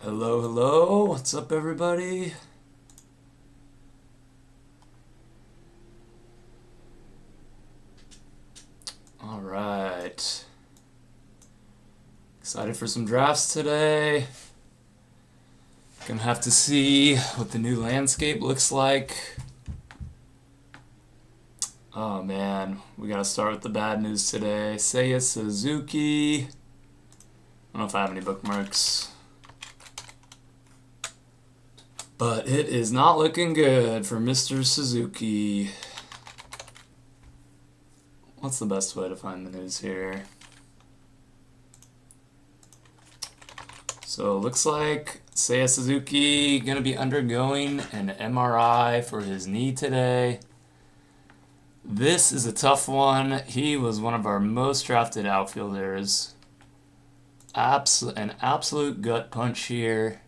Hello, hello. What's up, everybody? All right. Excited for some drafts today. Gonna have to see what the new landscape looks like. Oh man, we gotta start with the bad news today. Seiya Suzuki. I don't know if I have any bookmarks. But it is not looking good for Mr. Suzuki. What's the best way to find the news here? So it looks like Seiya Suzuki gonna be undergoing an MRI for his knee today. This is a tough one. He was one of our most drafted outfielders. An absolute gut punch here.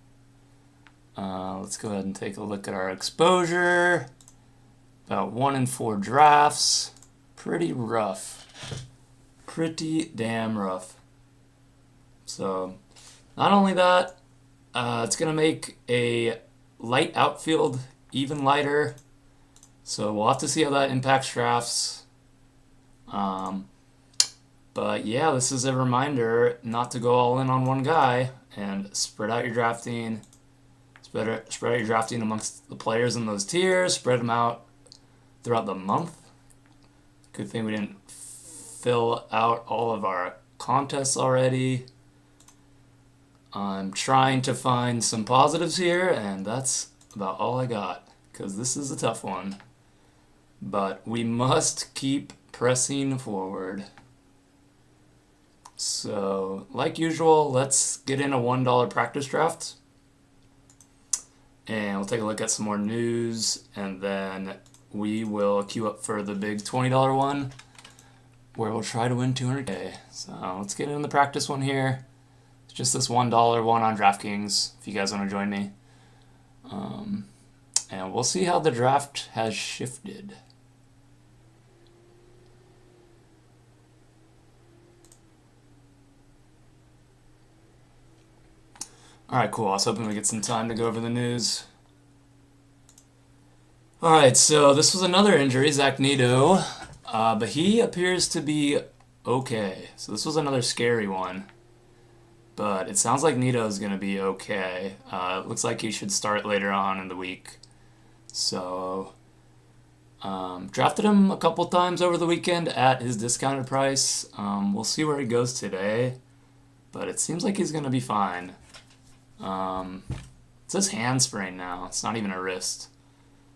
Let's go ahead and take a look at our exposure. About 1 in 4 drafts. Pretty rough. Pretty damn rough. So, not only that, it's going to make a light outfield even lighter. So we'll have to see how that impacts drafts. But yeah, this is a reminder not to go all in on one guy and spread out your drafting. Spread out your drafting amongst the players in those tiers. Spread them out throughout the month. Good thing we didn't fill out all of our contests already. I'm trying to find some positives here, and that's about all I got, because this is a tough one. But we must keep pressing forward. So, like usual, let's get in a $1 practice draft. And we'll take a look at some more news, and then we will queue up for the big $20 one, where we'll try to win $200K. So let's get in the practice one here. It's just this $1 one on DraftKings, if you guys want to join me. And we'll see how the draft has shifted. Alright, cool. I was hoping we get some time to go over the news. Alright, so this was another injury, Zach Neto, but he appears to be okay. So this was another scary one. But it sounds like Neto is going to be okay. It looks like he should start later on in the week. So, drafted him a couple times over the weekend at his discounted price. We'll see where he goes today. But it seems like he's going to be fine. It says hand sprain now. It's not even a wrist.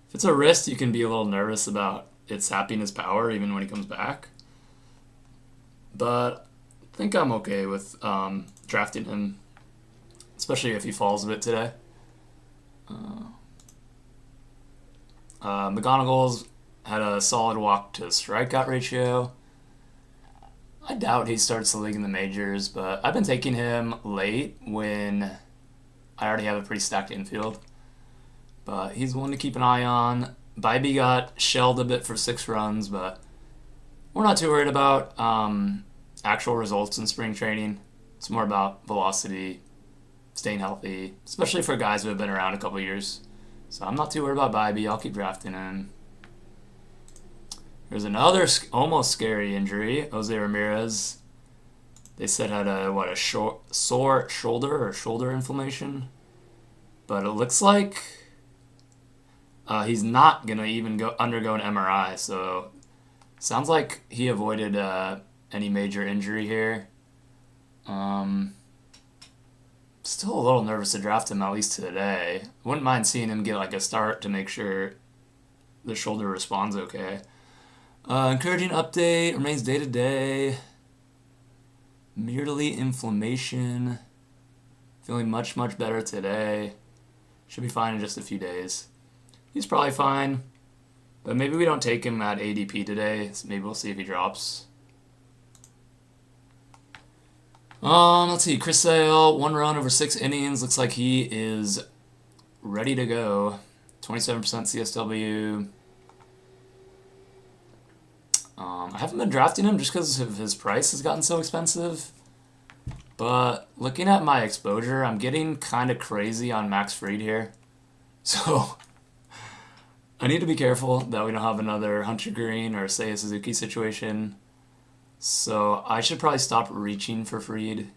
If it's a wrist, you can be a little nervous about it sapping his power even when he comes back. But I think I'm okay with drafting him, especially if he falls a bit today. McGonagall's had a solid walk to strikeout ratio. I doubt he starts the league in the majors, but I've been taking him late when I already have a pretty stacked infield. But he's one to keep an eye on. Bybee got shelled a bit for 6 runs, but we're not too worried about actual results in spring training. It's more about velocity, staying healthy, especially for guys who have been around a couple years. So I'm not too worried about Bybee. I'll keep drafting him. There's another almost scary injury. Jose Ramirez, they said had a sore shoulder or shoulder inflammation. But it looks like he's not going to even undergo an MRI. So sounds like he avoided any major injury here. Still a little nervous to draft him, at least today. Wouldn't mind seeing him get like a start to make sure the shoulder responds okay. Encouraging update, remains day to day. Merely inflammation. Feeling much, much better today. Should be fine in just a few days. He's probably fine, but maybe we don't take him at ADP today. So maybe we'll see if he drops. Let's see. Chris Sale, 1 run over 6 innings. Looks like he is ready to go. 27% CSW. I haven't been drafting him just because his price has gotten so expensive. But looking at my exposure, I'm getting kind of crazy on Max Fried here. So I need to be careful that we don't have another Hunter Green or Seiya Suzuki situation. So I should probably stop reaching for Fried.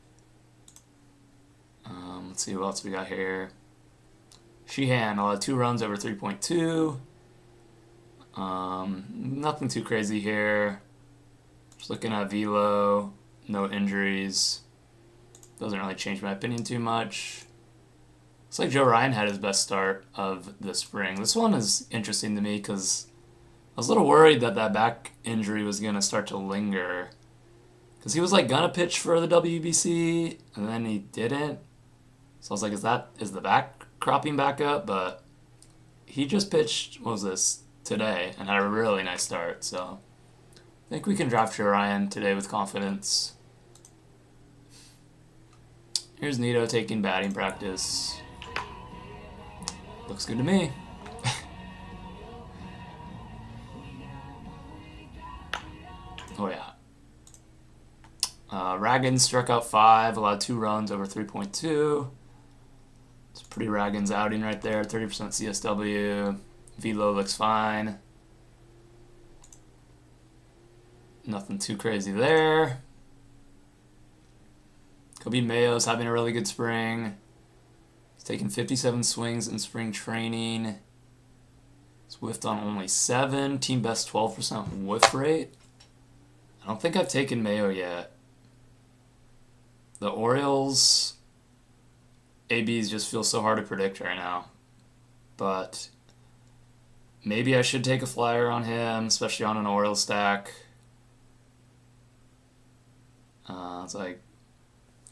Let's see what else we got here. Sheehan, I'll have 2 runs over 3.2. Nothing too crazy here. Just looking at velo, no injuries. Doesn't really change my opinion too much. Looks like Joe Ryan had his best start of the spring. This one is interesting to me because I was a little worried that that back injury was going to start to linger. Because he was like going to pitch for the WBC, and then he didn't. So I was like, is the back cropping back up? But he just pitched, what was this, today, and had a really nice start. So I think we can draft Joe Ryan today with confidence. Here's Nito taking batting practice. Looks good to me. Oh yeah. Raggins struck out 5, allowed 2 runs over 3.2. It's pretty Raggins outing right there. 30% CSW. Velo looks fine. Nothing too crazy there. Kobe Mayo's having a really good spring. He's taken 57 swings in spring training. He's whiffed on only 7. Team best 12% whiff rate. I don't think I've taken Mayo yet. The Orioles, ABs just feel so hard to predict right now. But maybe I should take a flyer on him, especially on an Orioles stack. It's like,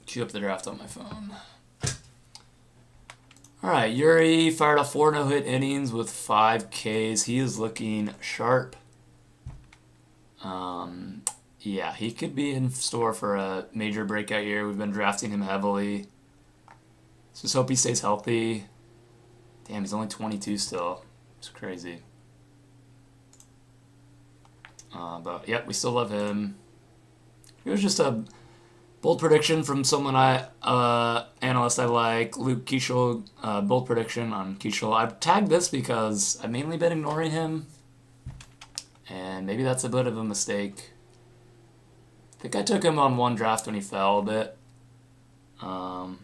queue up the draft on my phone. Alright, Yuri fired off 4 no-hit innings with 5 Ks. He is looking sharp. Yeah, he could be in store for a major breakout year. We've been drafting him heavily. Let's just hope he stays healthy. Damn, he's only 22 still. It's crazy. But, yep, we still love him. It was just a bold prediction from someone analyst I like, Luke Keishel, bold prediction on Keishel. I tagged this because I've mainly been ignoring him, and maybe that's a bit of a mistake. I think I took him on one draft when he fell a bit, but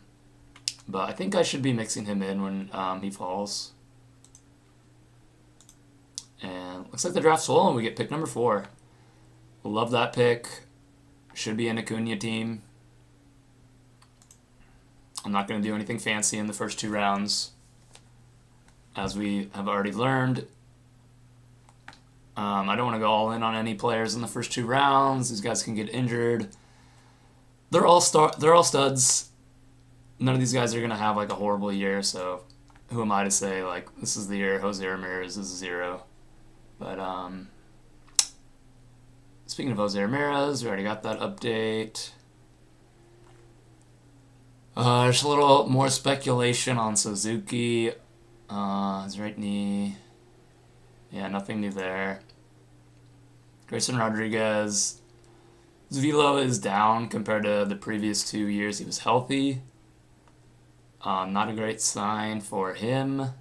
I think I should be mixing him in when he falls. And looks like the draft's full, and we get pick number 4. Love that pick. Should be an Acuna team. I'm not going to do anything fancy in the first 2 rounds. As we have already learned, I don't want to go all in on any players in the first 2 rounds. These guys can get injured. They're all studs. None of these guys are going to have like a horrible year, so who am I to say like this is the year Jose Ramirez is a 0. But speaking of Jose Ramirez, we already got that update. Just a little more speculation on Suzuki. His right knee. Yeah, nothing new there. Grayson Rodriguez. His velo is down compared to the previous 2 years he was healthy. Not a great sign for him.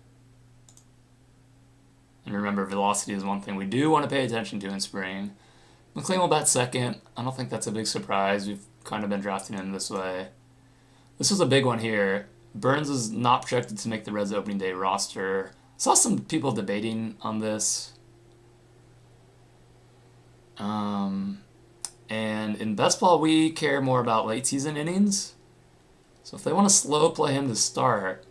And remember, velocity is one thing we do want to pay attention to in spring. McLean will bat second. I don't think that's a big surprise. We've kind of been drafting him this way. This was a big one here. Burns is not projected to make the Reds opening day roster. I saw some people debating on this. And in best ball, we care more about late season innings. So if they want to slow play him to start,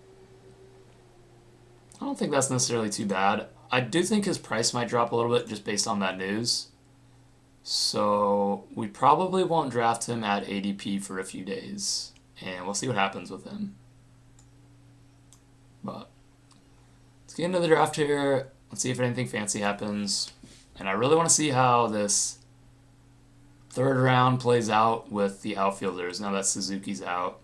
I don't think that's necessarily too bad. I do think his price might drop a little bit just based on that news. So we probably won't draft him at ADP for a few days. And we'll see what happens with him. But let's get into the draft here. Let's see if anything fancy happens. And I really want to see how this 3rd round plays out with the outfielders now that Suzuki's out.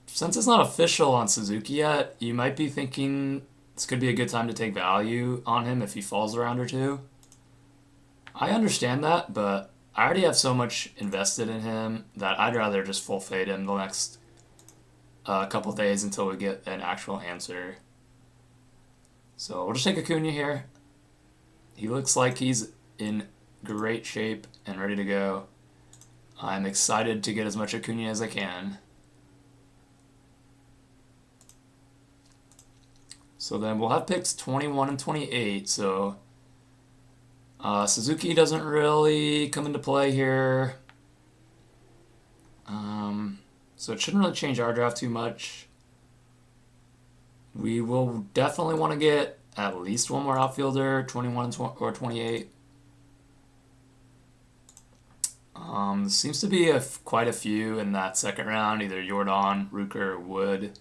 Since it's not official on Suzuki yet, you might be thinking this could be a good time to take value on him if he falls a round or 2. I understand that, but I already have so much invested in him that I'd rather just full fade him the next couple days until we get an actual answer. So we'll just take Acuna here. He looks like he's in great shape and ready to go. I'm excited to get as much Acuna as I can. So then we'll have picks 21 and 28. So Suzuki doesn't really come into play here. So it shouldn't really change our draft too much. We will definitely want to get at least one more outfielder, 21 or 28. Seems to be quite a few in that second round, either Jordan, Rooker, or Wood.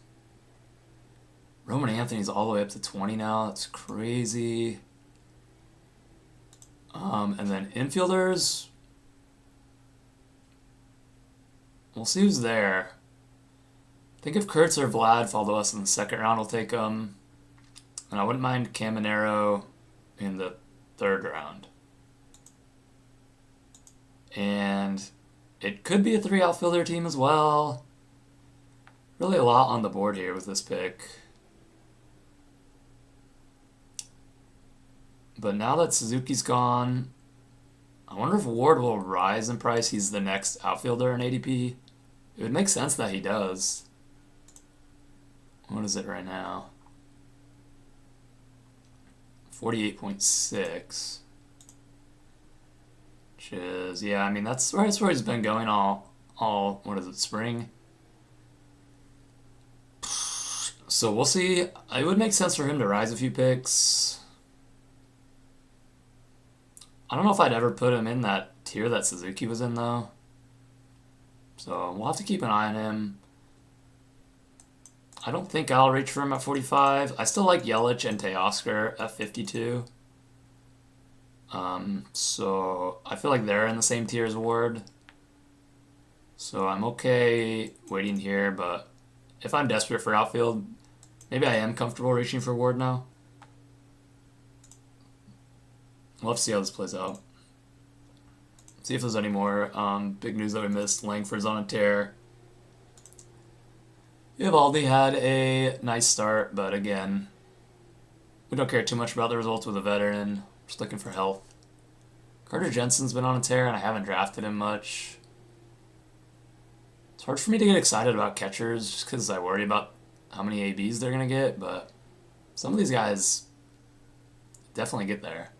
Roman Anthony's all the way up to 20 now. That's crazy. And then infielders. We'll see who's there. I think if Kurtz or Vlad fall to us in the second round, we'll take them. And I wouldn't mind Caminero in the third round. And it could be a 3 outfielder team as well. Really a lot on the board here with this pick. But now that Suzuki's gone, I wonder if Ward will rise in price. He's the next outfielder in ADP. It would make sense that he does. What is it right now? 48.6. Which is, yeah, I mean, that's where he's been going all, what is it, spring? So we'll see. It would make sense for him to rise a few picks. I don't know if I'd ever put him in that tier that Suzuki was in, though. So we'll have to keep an eye on him. I don't think I'll reach for him at 45. I still like Yelich and Teoscar at 52. So I feel like they're in the same tier as Ward. So I'm okay waiting here, but if I'm desperate for outfield, maybe I am comfortable reaching for Ward now. We'll have to see how this plays out. See if there's any more big news that we missed. Langford's on a tear. Eovaldi had a nice start, but again, we don't care too much about the results with a veteran. We're just looking for health. Carter Jensen's been on a tear, and I haven't drafted him much. It's hard for me to get excited about catchers just because I worry about how many ABs they're going to get, but some of these guys definitely get there.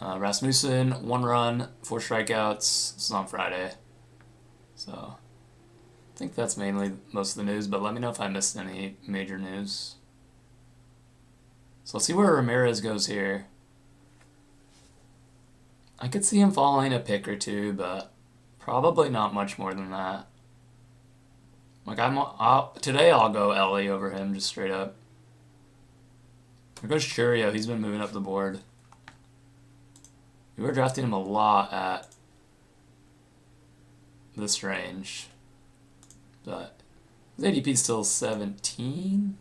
Rasmussen, 1 run, 4 strikeouts. This is on Friday. So I think that's mainly most of the news, but let me know if I missed any major news. So let's see where Ramirez goes here. I could see him falling a pick or two, but probably not much more than that. Like today I'll go Ellie over him, just straight up. There goes Churio. He's been moving up the board. We were drafting him a lot at this range, but his ADP is still 17.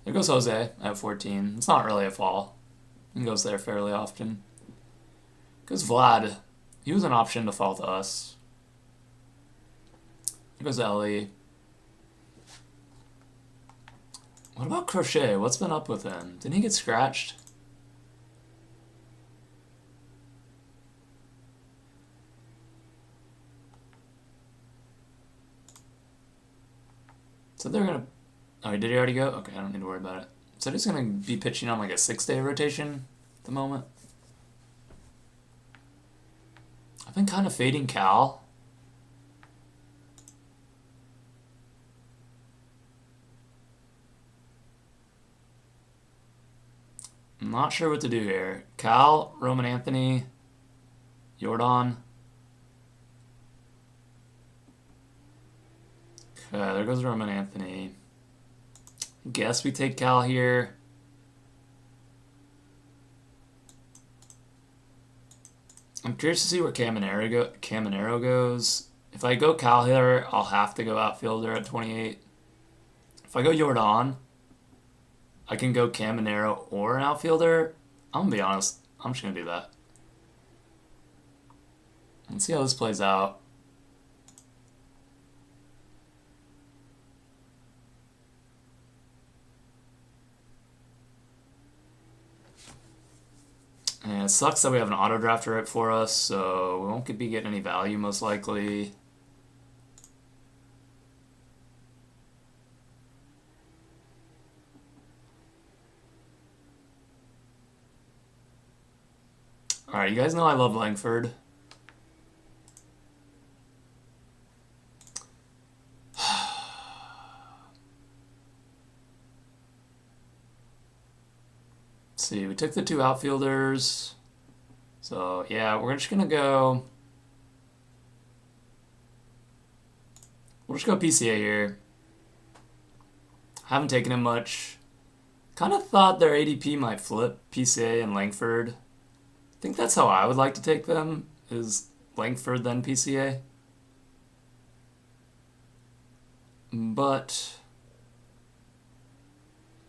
There goes Jose at 14. It's not really a fall. He goes there fairly often. Goes Vlad. He was an option to fall to us. There goes Ellie. What about Crochet? What's been up with him? Didn't he get scratched? So they're gonna. Oh, did he already go? Okay, I don't need to worry about it. So he's gonna be pitching on like a 6-day rotation at the moment. I've been kind of fading Cal. I'm not sure what to do here. Cal, Roman Anthony, Jordan. Okay, there goes Roman Anthony. Guess we take Cal here. I'm curious to see where Caminero goes. If I go Cal here, I'll have to go outfielder at 28. If I go Jordan, I can go Caminero or an outfielder. I'm gonna be honest. I'm just gonna do that. Let's see how this plays out. And it sucks that we have an auto drafter right for us, so we won't be getting any value most likely. Alright, you guys know I love Langford. See, we took the 2 outfielders. So, yeah, we're just going to go... We'll just go PCA here. Haven't taken him much. Kind of thought their ADP might flip PCA and Langford. I think that's how I would like to take them, is Langford then PCA. But...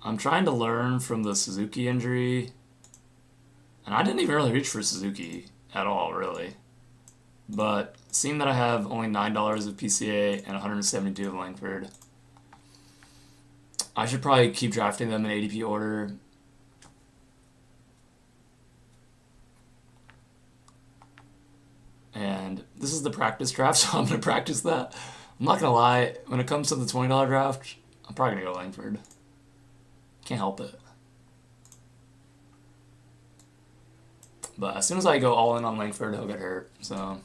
I'm trying to learn from the Suzuki injury. And I didn't even really reach for Suzuki at all, really. But seeing that I have only $9 of PCA and 172 of Langford, I should probably keep drafting them in ADP order. And this is the practice draft, so I'm going to practice that. I'm not going to lie, when it comes to the $20 draft, I'm probably going to go Langford. Can't help it. But as soon as I go all in on Langford, he'll get hurt. So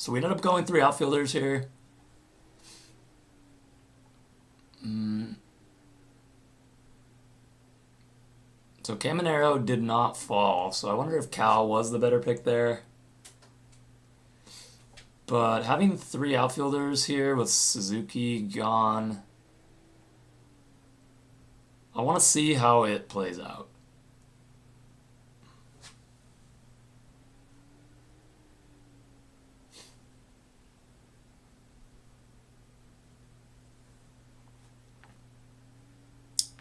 we ended up going 3 outfielders here. So Caminero did not fall, so I wonder if Cal was the better pick there. But having 3 outfielders here with Suzuki gone, I want to see how it plays out.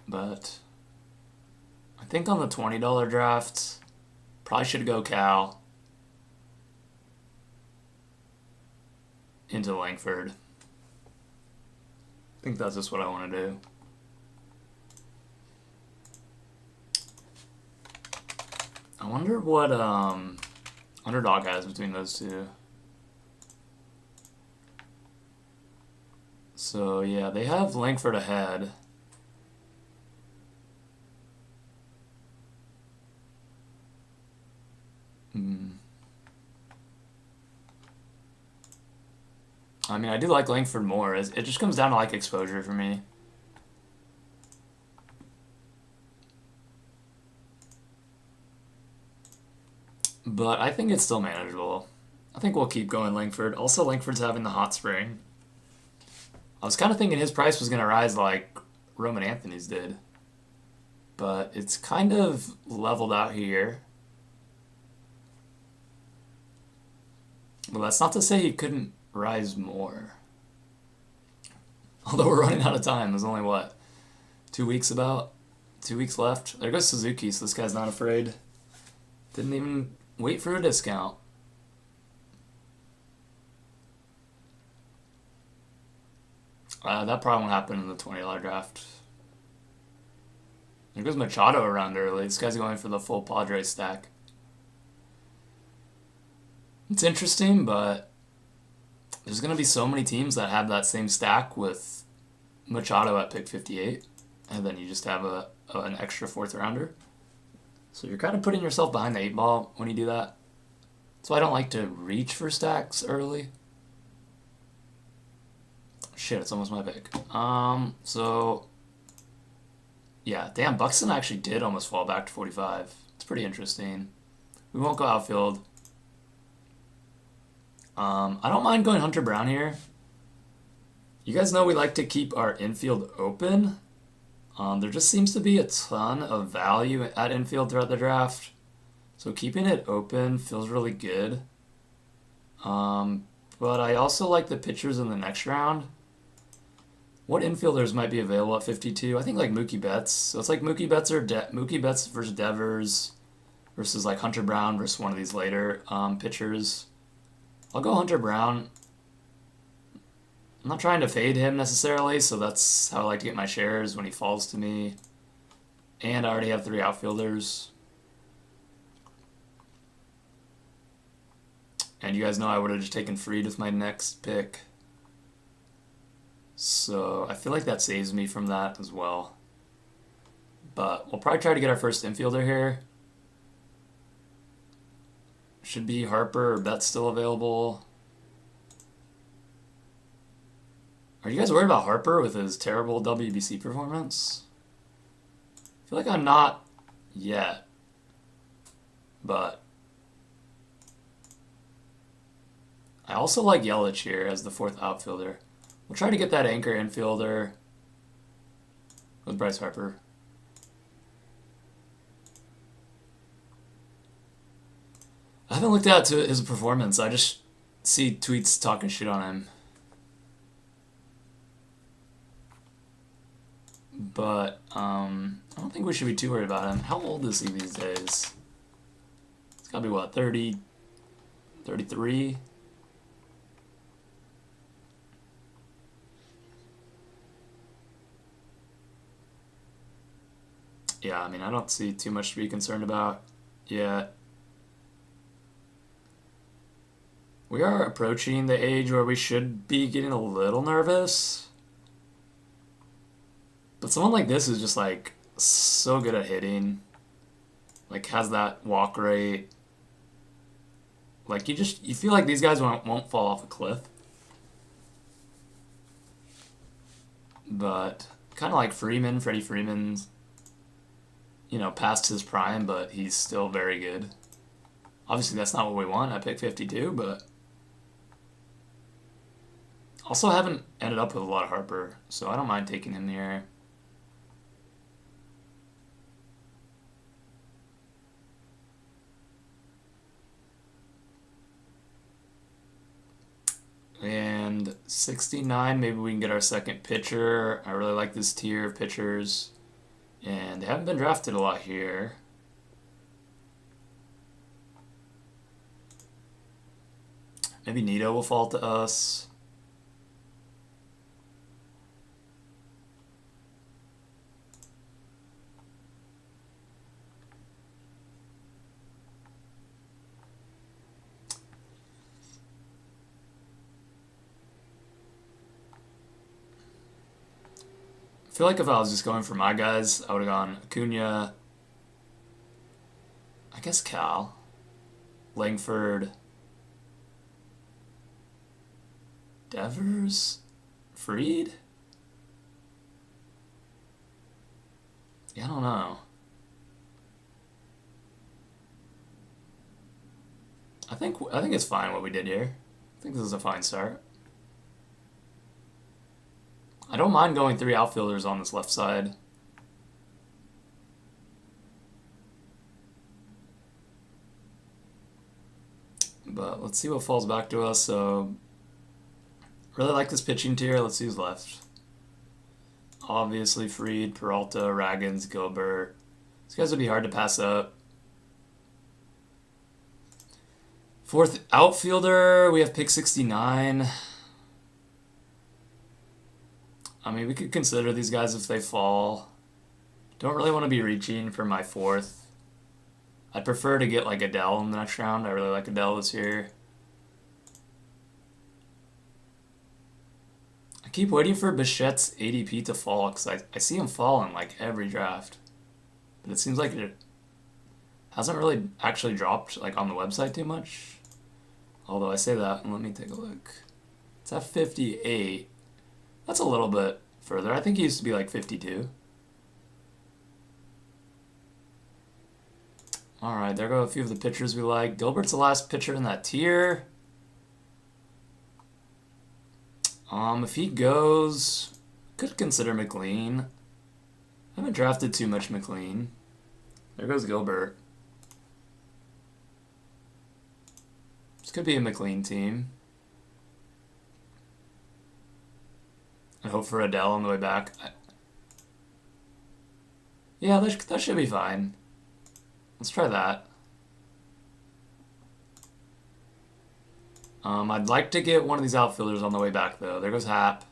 But I think on the $20 draft, probably should go Cal into Langford. I think that's just what I want to do. I wonder what Underdog has between those two. So yeah, they have Langford ahead. I mean, I do like Langford more. It just comes down to like exposure for me. But I think it's still manageable. I think we'll keep going Langford. Also, Langford's having the hot spring. I was kind of thinking his price was going to rise like Roman Anthony's did. But it's kind of leveled out here. Well, that's not to say he couldn't rise more. Although we're running out of time. There's only, what, 2 weeks about? 2 weeks left. There goes Suzuki, so this guy's not afraid. Didn't even wait for a discount. That probably won't happen in the $20 draft. There goes Machado around early. This guy's going for the full Padres stack. It's interesting, but there's going to be so many teams that have that same stack with Machado at pick 58, and then you just have an extra 4th rounder. So you're kind of putting yourself behind the 8 ball when you do that. So I don't like to reach for stacks early. Shit, it's almost my pick. So yeah, damn, Buxton actually did almost fall back to 45. It's pretty interesting. We won't go outfield. I don't mind going Hunter Brown here. You guys know we like to keep our infield open. There just seems to be a ton of value at infield throughout the draft. So keeping it open feels really good. But I also like the pitchers in the next round. What infielders might be available at 52? I think like Mookie Betts. So it's like Mookie Betts versus Devers versus like Hunter Brown versus one of these later pitchers. I'll go Hunter Brown. I'm not trying to fade him necessarily, so that's how I like to get my shares when he falls to me. And I already have 3 outfielders. And you guys know I would have just taken Fried with my next pick. So I feel like that saves me from that as well. But we'll probably try to get our first infielder here. Should be Harper or Betts still available. Are you guys worried about Harper with his terrible WBC performance? I feel like I'm not yet. But I also like Yelich here as the 4th outfielder. We'll try to get that anchor infielder with Bryce Harper. I haven't looked out to his performance. I just see tweets talking shit on him. But I don't think we should be too worried about him. How old is he these days? It's gotta be what, 30, 33? Yeah, I mean, I don't see too much to be concerned about yet. We are approaching the age where we should be getting a little nervous. But someone like this is just like so good at hitting. Like has that walk rate. Like you feel like these guys won't fall off a cliff. But kind of like Freddie Freeman's, past his prime, but he's still very good. Obviously that's not what we want. I picked 52, but also haven't ended up with a lot of Harper, so I don't mind taking him here. And 69, maybe we can get our second pitcher. I really like this tier of pitchers. And they haven't been drafted a lot here. Maybe Nito will fall to us. I feel like if I was just going for my guys, I would have gone Acuna, I guess Cal, Langford, Devers, Fried? Yeah, I don't know. I think it's fine what we did here. I think this is a fine start. I don't mind going 3 outfielders on this left side. But let's see what falls back to us. So, really like this pitching tier. Let's see who's left. Obviously, Fried, Peralta, Ragans, Gilbert. These guys would be hard to pass up. 4th outfielder, we have pick 69. I mean, we could consider these guys if they fall. Don't really want to be reaching for my 4th. I'd prefer to get like Adele in the next round. I really like Adele this year. I keep waiting for Bichette's ADP to fall because I see him fall in like every draft. But it seems like it hasn't really actually dropped like on the website too much. Although I say that, and let me take a look. It's at 58. That's a little bit further. I think he used to be like 52. Alright, there go a few of the pitchers we like. Gilbert's the last pitcher in that tier. If he goes, could consider McLean. I haven't drafted too much McLean. There goes Gilbert. This could be a McLean team. I hope for Adele on the way back. Yeah, that should be fine. Let's try that. I'd like to get one of these outfielders on the way back, though. There goes Hap.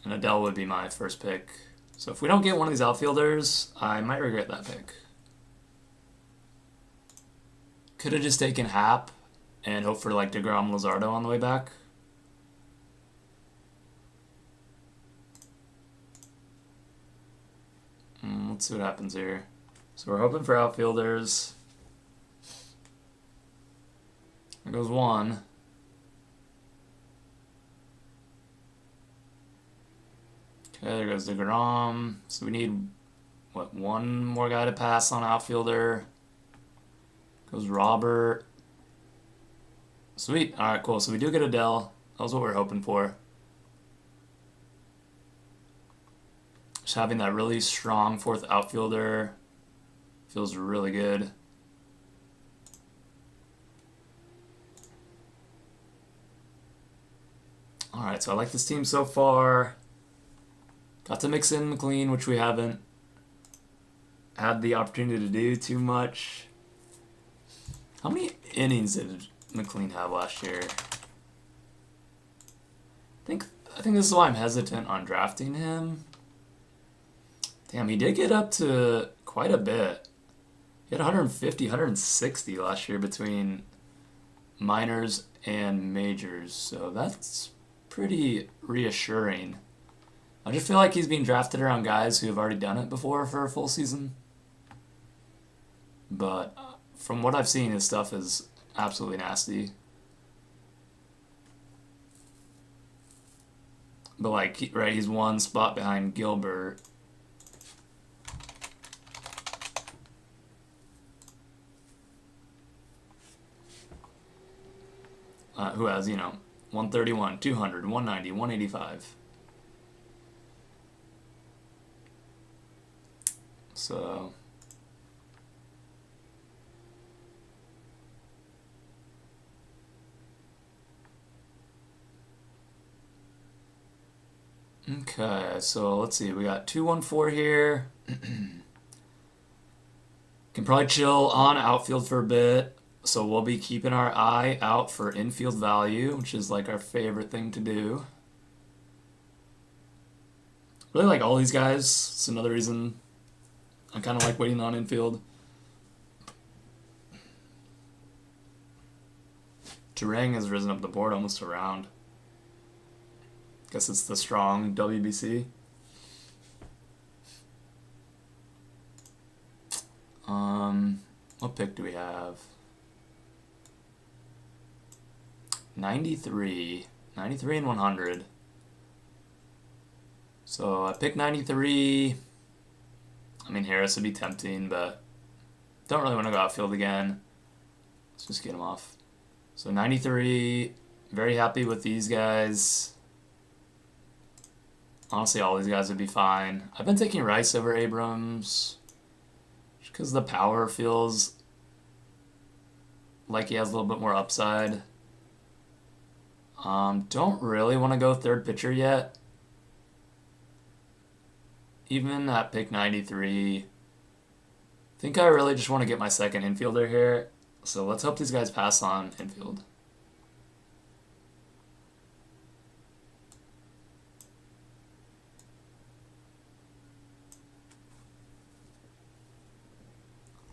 And Adele would be my first pick. So if we don't get one of these outfielders, I might regret that pick. Could have just taken Hap and hope for like DeGrom Luzardo on the way back. Let's see what happens here. So we're hoping for outfielders. There goes one. Okay, there goes DeGrom. So we need, what, one more guy to pass on outfielder. Goes Robert. Sweet. Alright, cool. So we do get Adele. That was what we were hoping for. Just having that really strong fourth outfielder feels really good. Alright, so I like this team so far. Got to mix in McLean, which we haven't had the opportunity to do too much. How many innings did McLean have last year? I think this is why I'm hesitant on drafting him. Damn, he did get up to quite a bit. He had 150, 160 last year between minors and majors, so that's pretty reassuring. I just feel like he's being drafted around guys who have already done it before for a full season. But from what I've seen, his stuff is absolutely nasty. But like, right, he's one spot behind Gilbert. Who has, 131, 200, 190, 185. So okay, so let's see. We got 214 here. Can probably chill on outfield for a bit. So we'll be keeping our eye out for infield value, which is like our favorite thing to do. Really like all these guys. It's another reason I kind of like waiting on infield. Turang has risen up the board almost a round. Guess it's the strong WBC. What pick do we have? 93 and 100. So I picked 93. I mean, Harris would be tempting, but don't really want to go outfield again. Let's just get him off. So 93, very happy with these guys. Honestly, all these guys would be fine. I've been taking Rice over Abrams just because the power feels like he has a little bit more upside. Don't really want to go third pitcher yet. Even at pick 93, I think I really just want to get my second infielder here. So let's hope these guys pass on infield.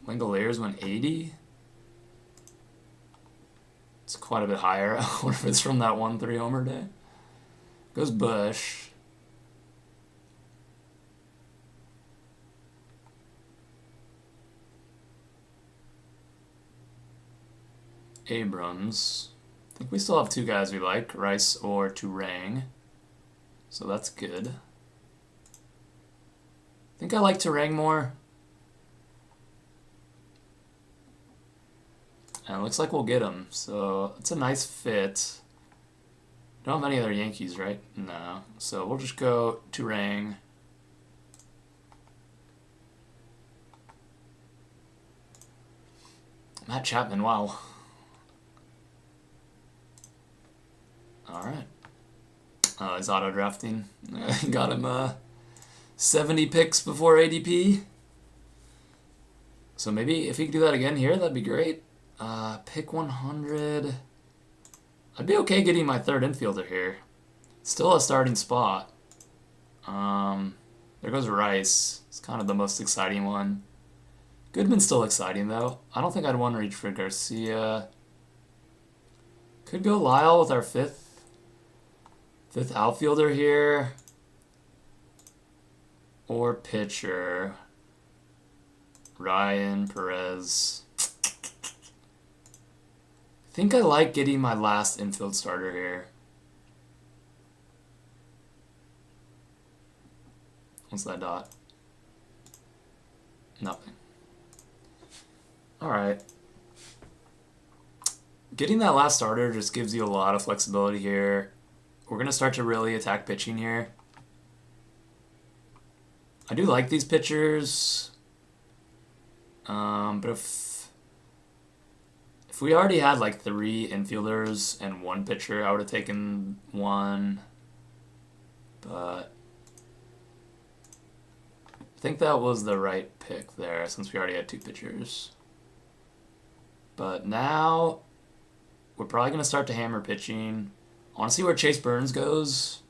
Langoliers went 80. It's quite a bit higher. I wonder if it's from that 1-3 homer day. Goes Bush. Abrams. I think we still have two guys we like, Rice or Turang. So that's good. I think I like Turang more. And it looks like we'll get him, so it's a nice fit. Don't have any other Yankees, right? No. So we'll just go Turang. Matt Chapman, wow. Alright. He's auto-drafting. Got him 70 picks before ADP. So maybe if he could do that again here, that'd be great. Pick 100. I'd be okay getting my third infielder here. Still a starting spot. There goes Rice. It's kind of the most exciting one. Goodman's still exciting, though. I don't think I'd want to reach for Garcia. Could go Lyle with our fifth outfielder here. Or pitcher. Ryan Perez. I think I like getting my last infield starter here. What's that dot? Nothing. Alright. Getting that last starter just gives you a lot of flexibility here. We're going to start to really attack pitching here. I do like these pitchers. But if we already had like 3 infielders and 1 pitcher, I would have taken 1. But I think that was the right pick there since we already had 2 pitchers. But now we're probably going to start to hammer pitching. I want to see where Chase Burns goes.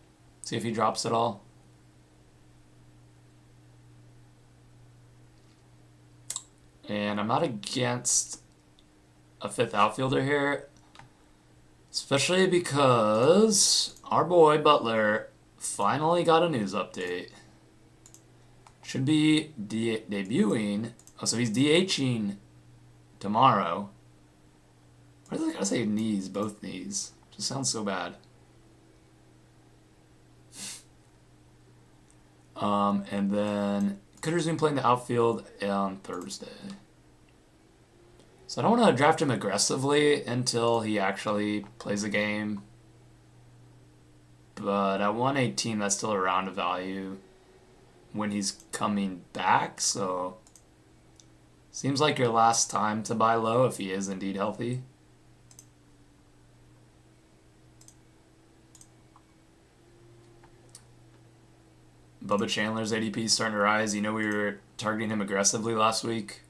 See if he drops at all. And I'm not against a 5th outfielder here. Especially because our boy Butler finally got a news update. Should be debuting. Oh, so he's DHing tomorrow. Why does I gotta say knees? Both knees. Just sounds so bad. And then could resume playing the outfield on Thursday. So I don't want to draft him aggressively until he actually plays a game. But at 118, that's still a round of value when he's coming back. So seems like your last time to buy low if he is indeed healthy. Bubba Chandler's ADP is starting to rise. You know we were targeting him aggressively last week.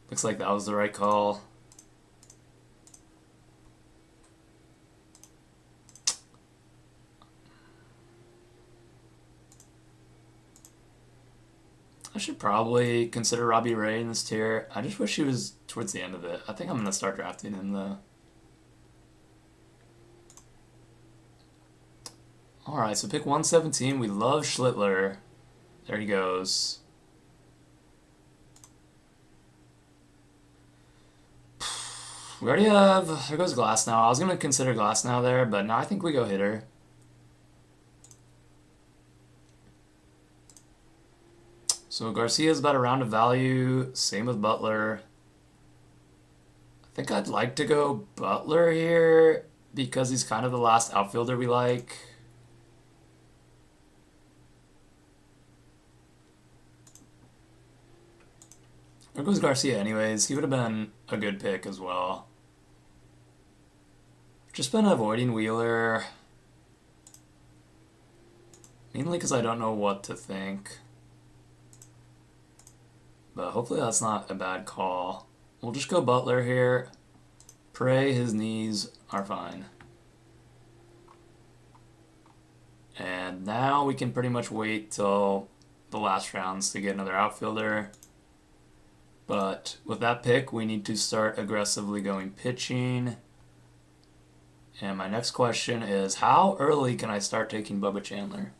Looks like that was the right call. I should probably consider Robbie Ray in this tier. I just wish he was towards the end of it. I think I'm going to start drafting him though. Alright, so pick 117. We love Schlittler. There he goes. We already have... There goes Glasnow. I was going to consider Glasnow there, but now I think we go hitter. So Garcia's about a round of value. Same with Butler. I think I'd like to go Butler here because he's kind of the last outfielder we like. There goes Garcia anyways. He would have been a good pick as well. Just been avoiding Wheeler. Mainly because I don't know what to think. But hopefully that's not a bad call. We'll just go Butler here. Pray his knees are fine. And now we can pretty much wait till the last rounds to get another outfielder. But with that pick, we need to start aggressively going pitching. And my next question is, how early can I start taking Bubba Chandler?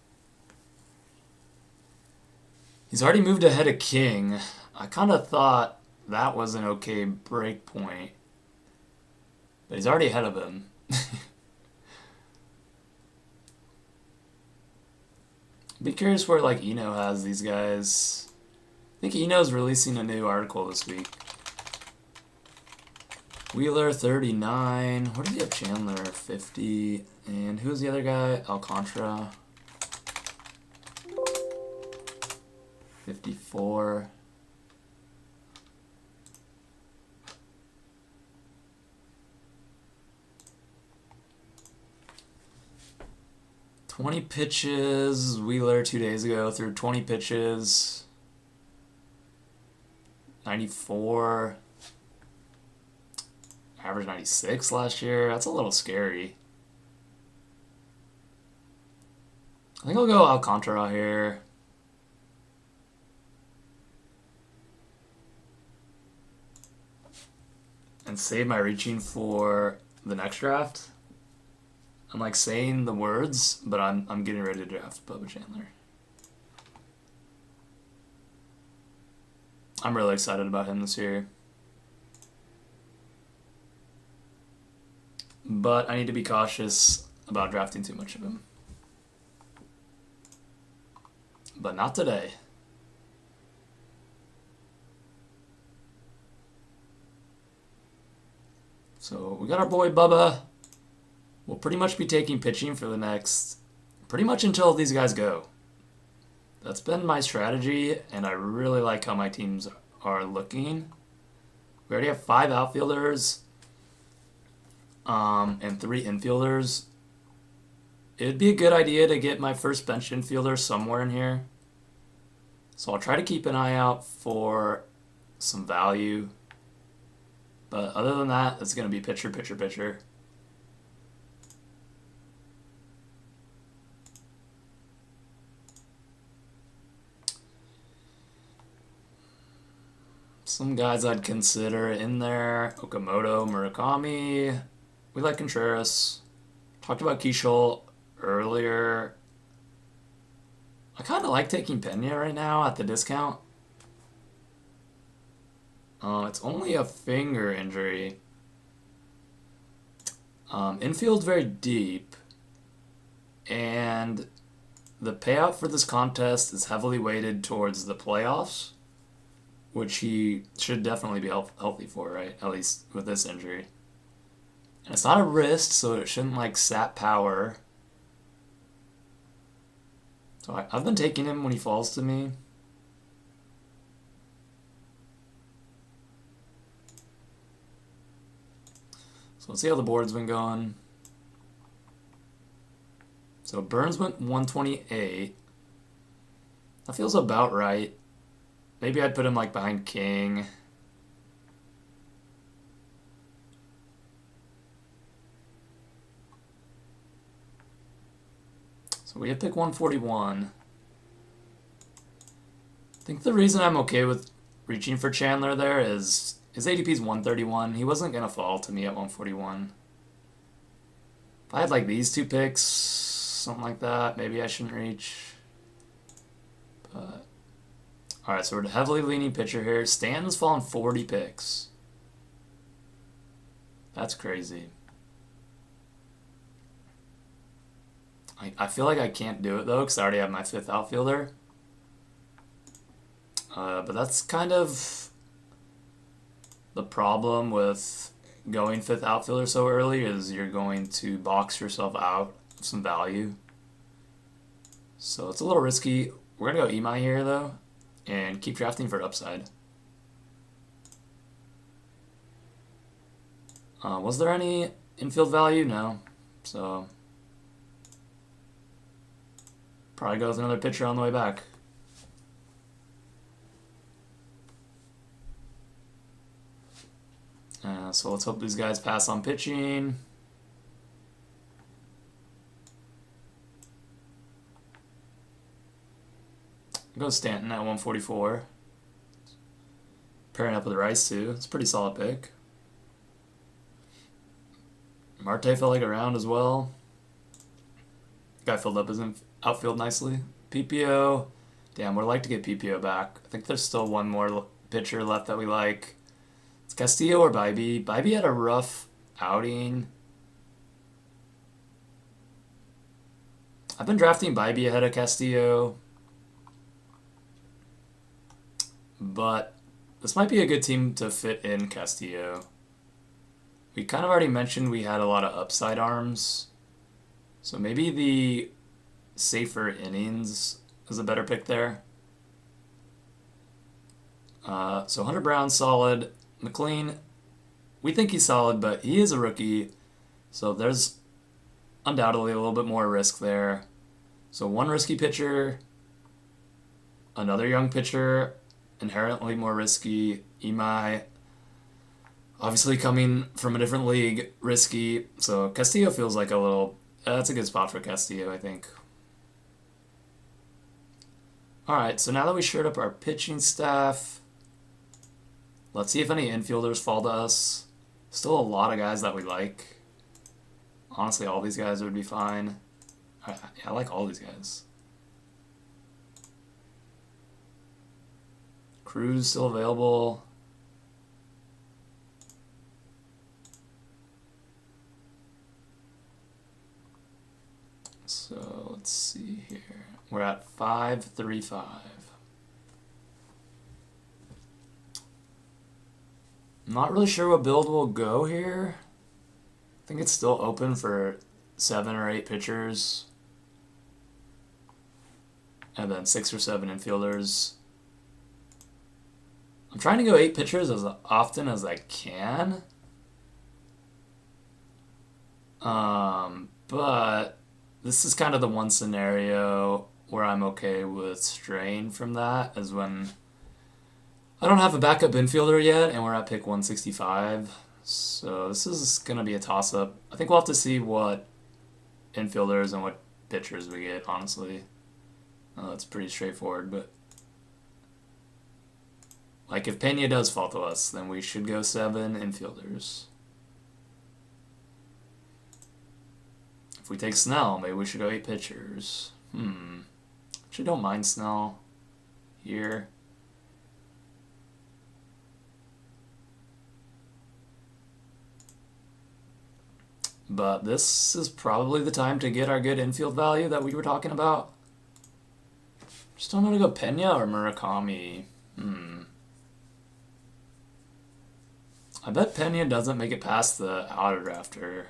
He's already moved ahead of King. I kind of thought that was an okay break point. But he's already ahead of him. Be curious where like Eno has these guys. I think Eno's releasing a new article this week. Wheeler 39. Where does he have Chandler? 50. And who's the other guy? Alcantara. 54. "20 pitches." Wheeler 2 days ago threw 20 pitches. 94. Average 96 last year. That's a little scary. I think I'll go Alcantara here. And save my reaching for the next draft. I'm like saying the words, but I'm getting ready to draft Bubba Chandler. I'm really excited about him this year. But I need to be cautious about drafting too much of him. But not today. So we got our boy Bubba. We'll pretty much be taking pitching for the next, pretty much until these guys go. That's been my strategy, and I really like how my teams are looking. We already have 5 outfielders and 3 infielders. It'd be a good idea to get my first bench infielder somewhere in here. So I'll try to keep an eye out for some value. But other than that, it's going to be pitcher, pitcher, pitcher. Some guys I'd consider in there: Okamoto, Murakami. We like Contreras. Talked about Keishol earlier. I kind of like taking Pena right now at the discount. It's only a finger injury. Infield very deep. And the payout for this contest is heavily weighted towards the playoffs, which he should definitely be healthy for, right? At least with this injury. And it's not a wrist, so it shouldn't like sap power. So I've been taking him when he falls to me. So let's see how the board's been going. So Burns went 128. That feels about right. Maybe I'd put him like behind King. So we have pick 141. I think the reason I'm okay with reaching for Chandler there is his ADP is 131. He wasn't going to fall to me at 141. If I had like these 2 picks, something like that, maybe I shouldn't reach. But alright, so we're heavily leaning pitcher here. Stanton's fallen 40 picks. That's crazy. I feel like I can't do it though, because I already have my 5th outfielder. But that's kind of the problem with going 5th outfielder so early, is you're going to box yourself out of some value. So it's a little risky. We're going to go Imai here though, and keep drafting for upside. Was there any infield value? No. So probably go with another pitcher on the way back. So let's hope these guys pass on pitching. Go Stanton at 144. Pairing up with Rice too. It's a pretty solid pick. Marte felt like a round as well. Guy filled up his outfield nicely. PPO. Damn, would like to get PPO back. I think there's still one more pitcher left that we like. It's Castillo or Bybee. Bybee had a rough outing. I've been drafting Bybee ahead of Castillo. But this might be a good team to fit in Castillo. We kind of already mentioned we had a lot of upside arms. So maybe the safer innings is a better pick there. So Hunter Brown's solid. McLean, we think he's solid, but he is a rookie. So there's undoubtedly a little bit more risk there. So one risky pitcher, another young pitcher, inherently more risky. Imai. Obviously, coming from a different league, risky. So Castillo feels like a little. That's a good spot for Castillo, I think. All right, so now that we shored up our pitching staff, let's see if any infielders fall to us. Still a lot of guys that we like. Honestly, all these guys would be fine. I like all these guys. Cruz still available. So let's see here. We're at 5-3-5. I'm not really sure what build will go here. I think it's still open for 7 or 8 pitchers. And then 6 or 7 infielders. I'm trying to go 8 pitchers as often as I can. But this is kind of the one scenario where I'm okay with straying from that, is when I don't have a backup infielder yet, and we're at pick 165. So this is going to be a toss-up. I think we'll have to see what infielders and what pitchers we get, honestly. It's pretty straightforward, but like if Pena does fall to us, then we should go 7 infielders. If we take Snell, maybe we should go 8 pitchers. Actually, don't mind Snell here. But this is probably the time to get our good infield value that we were talking about. Just don't know to go Pena or Murakami. I bet Pena doesn't make it past the auto drafter.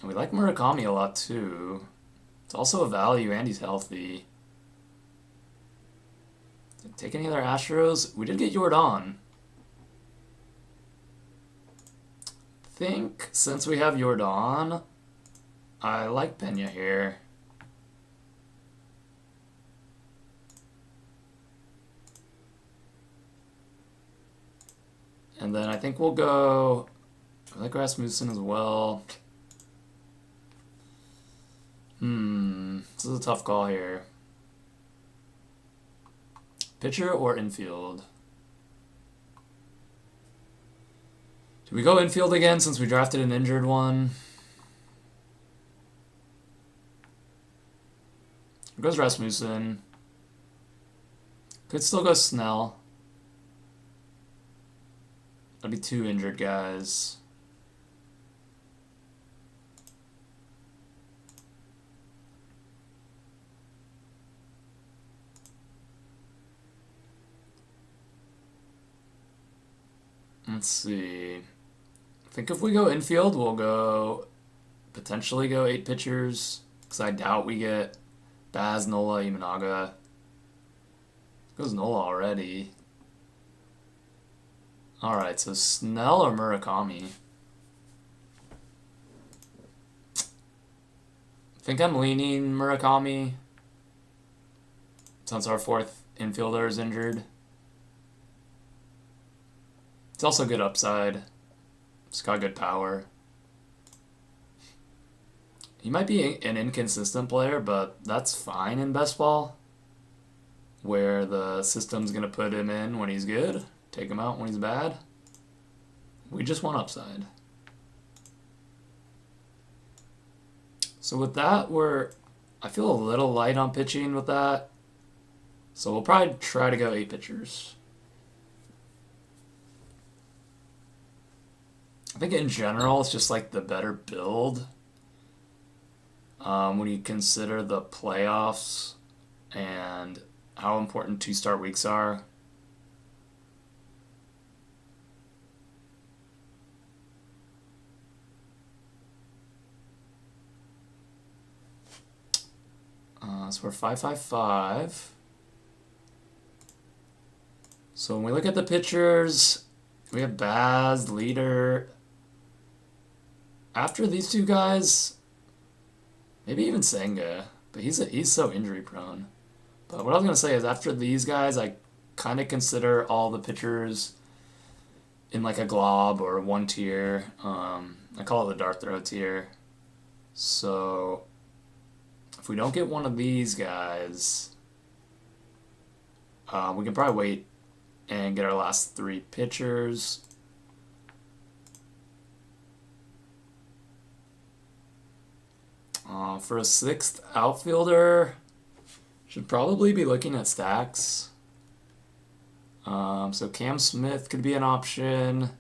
And we like Murakami a lot too. It's also a value and he's healthy. Take any other Astros? We did get Yordan. I think since we have Yordan, I like Pena here. And then I think we'll go, I like Rasmussen as well. This is a tough call here. Pitcher or infield? Do we go infield again since we drafted an injured one? Here goes Rasmussen. Could still go Snell. That'd be 2 injured guys. Let's see. I think if we go infield, we'll potentially go 8 pitchers, because I doubt we get Baz, Nola, Imanaga. Goes Nola already. Alright, so Snell or Murakami? I think I'm leaning Murakami, since our 4th infielder is injured. It's also good upside. It's got good power. He might be an inconsistent player, but that's fine in best ball, where the system's going to put him in when he's good, take him out when he's bad. We just want upside. So with that, I feel a little light on pitching with that. So we'll probably try to go 8 pitchers. I think in general, it's just like the better build. When you consider the playoffs and how important 2 start weeks are. So we're 5-5-5. So when we look at the pitchers, we have Baz, leader. After these 2 guys, Maybe even Senga, but he's so injury prone. But what I was gonna say is after these guys, I kind of consider all the pitchers in like a glob or one tier. I call it the dart throw tier. So if we don't get one of these guys, we can probably wait and get our last three pitchers. For a sixth outfielder, should probably be looking at stacks. So Cam Smith could be an option.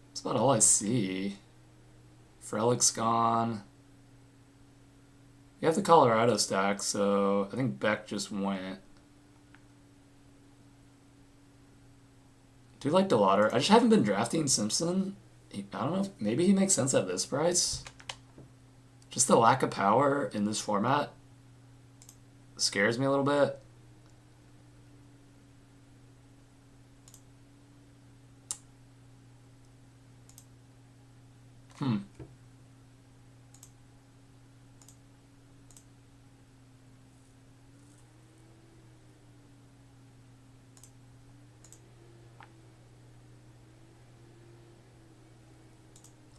That's about all I see. Frelick's gone. We have the Colorado stack, so I think Beck just went. Do like DeLauder. I just haven't been drafting Simpson. I don't know. Maybe he makes sense at this price. Just the lack of power in this format scares me a little bit.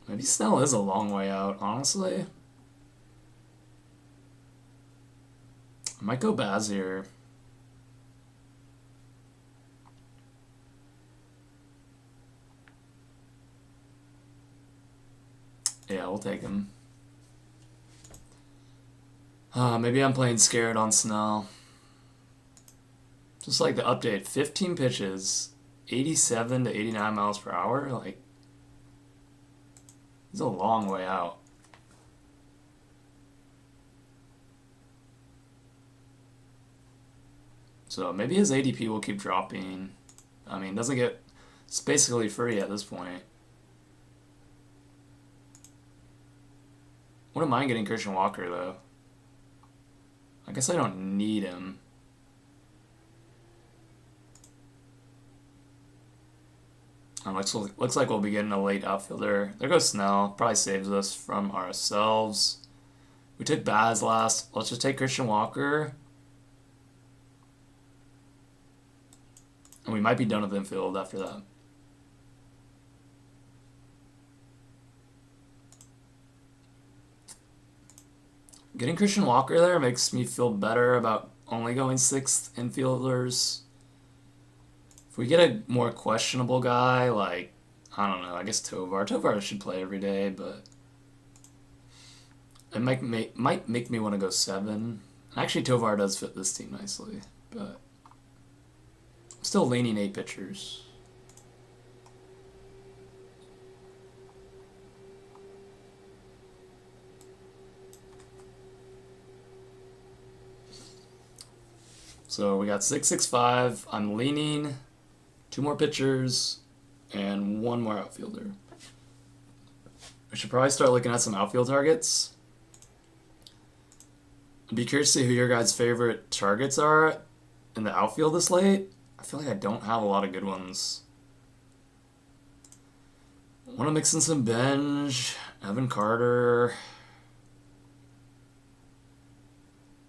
Maybe Snell is a long way out, honestly. I might go Baz here. Yeah, we'll take him. Maybe I'm playing scared on Snell. Just like the update, 15 pitches, 87 to 89 miles per hour. Like, he's a long way out. So maybe his ADP will keep dropping. I mean, doesn't get... It's basically free at this point. Wouldn't mind getting Christian Walker, though. I guess I don't need him. Looks like we'll be getting a late outfielder. There goes Snell. Probably saves us from ourselves. We took Baz last. Let's just take Christian Walker. And we might be done with infield after that. Getting Christian Walker there makes me feel better about only going sixth infielders. If we get a more questionable guy, like, I don't know, I guess Tovar. Tovar should play every day, but it might make me want to go 7. Actually, Tovar does fit this team nicely, but I'm still leaning 8 pitchers. So we got 665. I'm leaning 2 more pitchers and 1 more outfielder. I should probably start looking at some outfield targets. I'd be curious to see who your guys' favorite targets are in the outfield this late. I feel like I don't have a lot of good ones. I want to mix in some Benj, Evan Carter.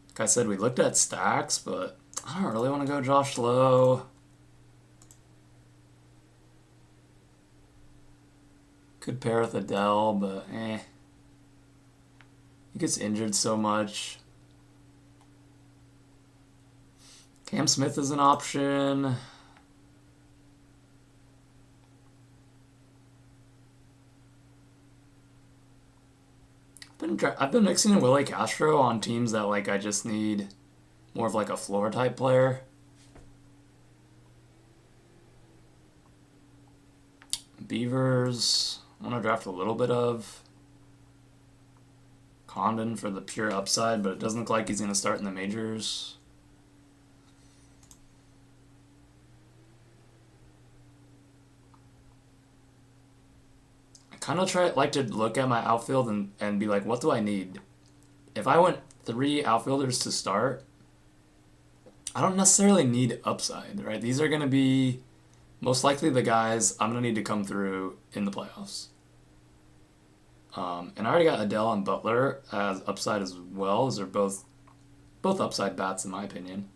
Like I said, we looked at stacks, but I don't really want to go Josh Lowe. Could pair with Adele, but He gets injured so much. Cam Smith is an option. I've been mixing in Willie Castro on teams that like I just need more of like a floor type player. Beavers, I want to draft a little bit of. Condon for the pure upside, but it doesn't look like he's going to start in the majors. I kind of like to look at my outfield and be like, what do I need? If I went 3 outfielders to start, I don't necessarily need upside, right? These are going to be Most likely the guys I'm going to need to come through in the playoffs. And I already got Adele and Butler as upside as well. Those are both upside bats in my opinion.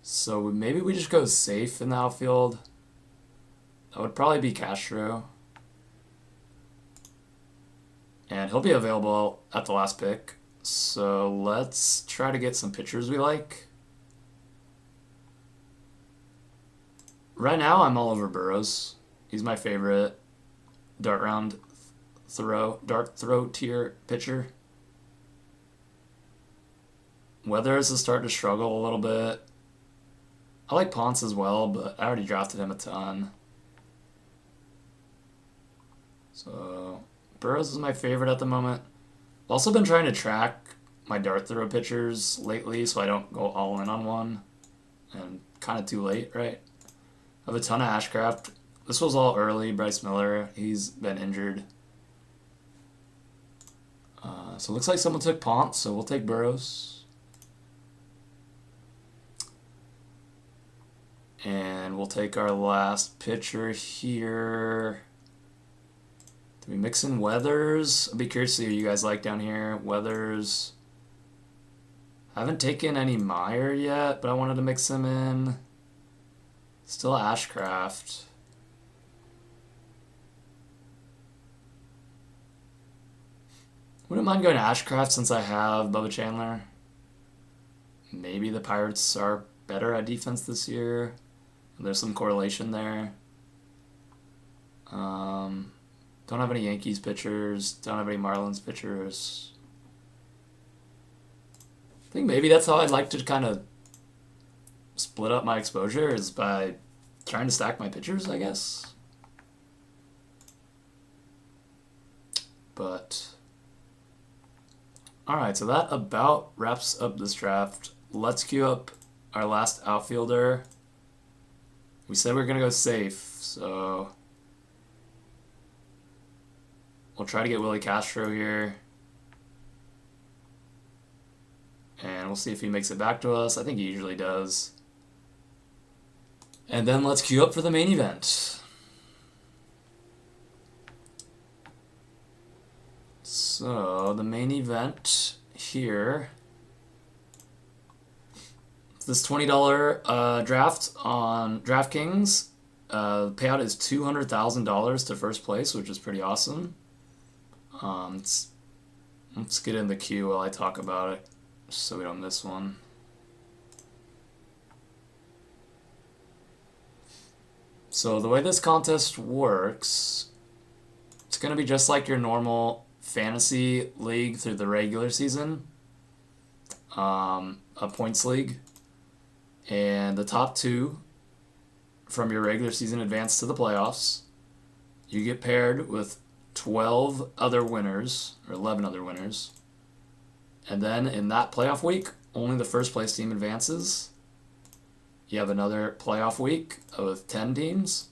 So maybe we just go safe in the outfield. That would probably be Castro. And he'll be available at the last pick. So let's try to get some pitchers we like. Right now I'm all over Burrows. He's my favorite dart throw tier pitcher. Weathers is starting to struggle a little bit. I like Ponce as well, but I already drafted him a ton. So Burrows is my favorite at the moment. I've also been trying to track my dart throw pitchers lately so I don't go all in on one. And kind of too late, right? I have a ton of Ashcraft. This was all early. Bryce Miller, he's been injured. So it looks like someone took Ponce, so we'll take Burrows. And we'll take our last pitcher here. Do we mix in Weathers? I'd be curious to see who you guys like down here. Weathers. I haven't taken any Meyer yet, but I wanted to mix him in. Still Ashcraft. Wouldn't mind going to Ashcraft since I have Bubba Chandler. Maybe the Pirates are better at defense this year. There's some correlation there. Don't have any Yankees pitchers. Don't have any Marlins pitchers. I think maybe that's how I'd like to kind of split up my exposure is by trying to stack my pitchers, I guess. But alright, so that about wraps up this draft. Let's queue up our last outfielder. We said we were going to go safe, so we'll try to get Willie Castro here. And we'll see if he makes it back to us. I think he usually does. And then let's queue up for the main event. So, the main event here. This $20 draft on DraftKings. The payout is $200,000 to first place, which is pretty awesome. Let's get in the queue while I talk about it, so we don't miss one. So the way this contest works, it's going to be just like your normal fantasy league through the regular season, a points league, and the top two from your regular season advance to the playoffs. You get paired with 12 other winners, or 11 other winners, and then in that playoff week, only the first place team advances. You have another playoff week with 10 teams.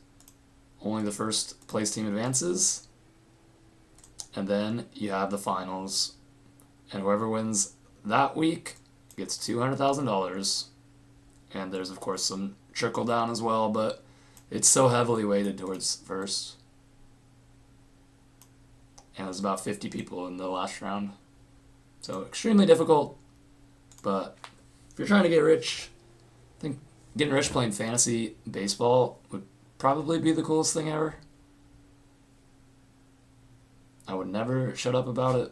Only the first place team advances. And then you have the finals. And whoever wins that week gets $200,000. And there's, of course, some trickle down as well, but it's so heavily weighted towards first. And there's about 50 people in the last round. So extremely difficult. But if you're trying to get rich, I think getting rich playing fantasy baseball would probably be the coolest thing ever. I would never shut up about it.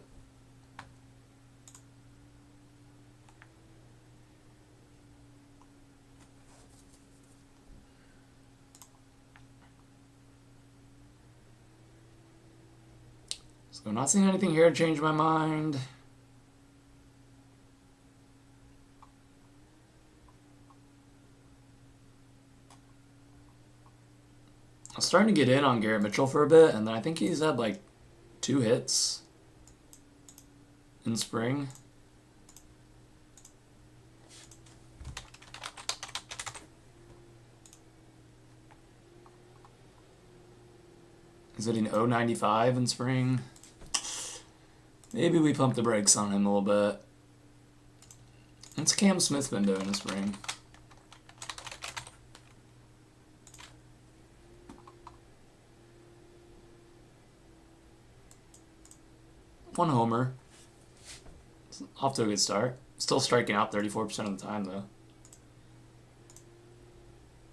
So I'm not seeing anything here to change my mind. I was starting to get in on Garrett Mitchell for a bit, and then I think he's had like 2 hits in spring. He's hitting .095 in spring. Maybe we pump the brakes on him a little bit. What's Cam Smith been doing in spring? one homer. It's off to a good start. Still striking out 34% of the time, though.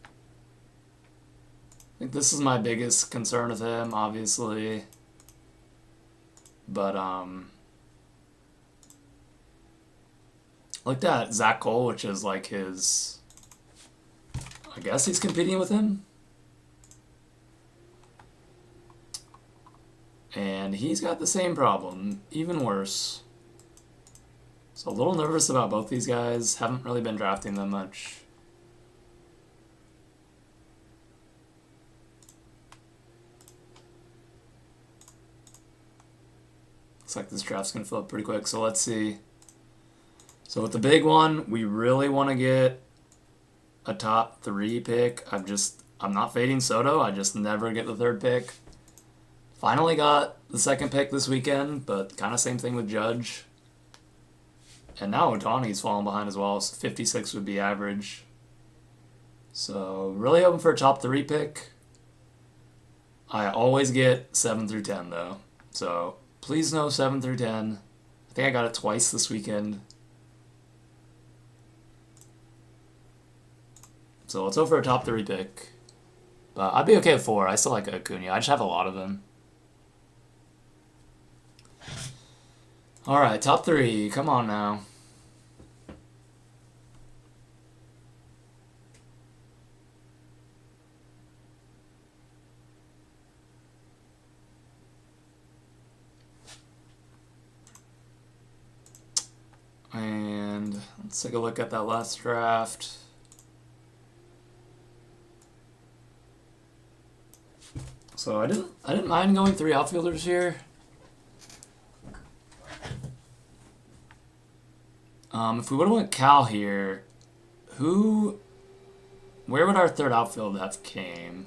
I think this is my biggest concern with him, obviously. But, looked at Zach Cole, which is like his... I guess he's competing with him. And he's got the same problem, even worse. So a little nervous about both these guys. Haven't really been drafting them much. Looks like this draft's going to fill up pretty quick, so let's see. So with the big one, we really want to get a top 3 pick. I'm not fading Soto. I just never get the 3rd pick. Finally got the 2nd pick this weekend, but kind of same thing with Judge. And now Ohtani's falling behind as well, so 56 would be average. So really hoping for a top 3 pick. I always get 7 through 10 though. So please no 7 through 10. I think I got it twice this weekend. So let's hope for a top 3 pick. But I'd be okay with 4. I still like Acuna. I just have a lot of them. Alright, top 3. Come on now. And let's take a look at that last draft. So I didn't mind going 3 outfielders here. If we would have went Cal here, where would our 3rd outfield have came?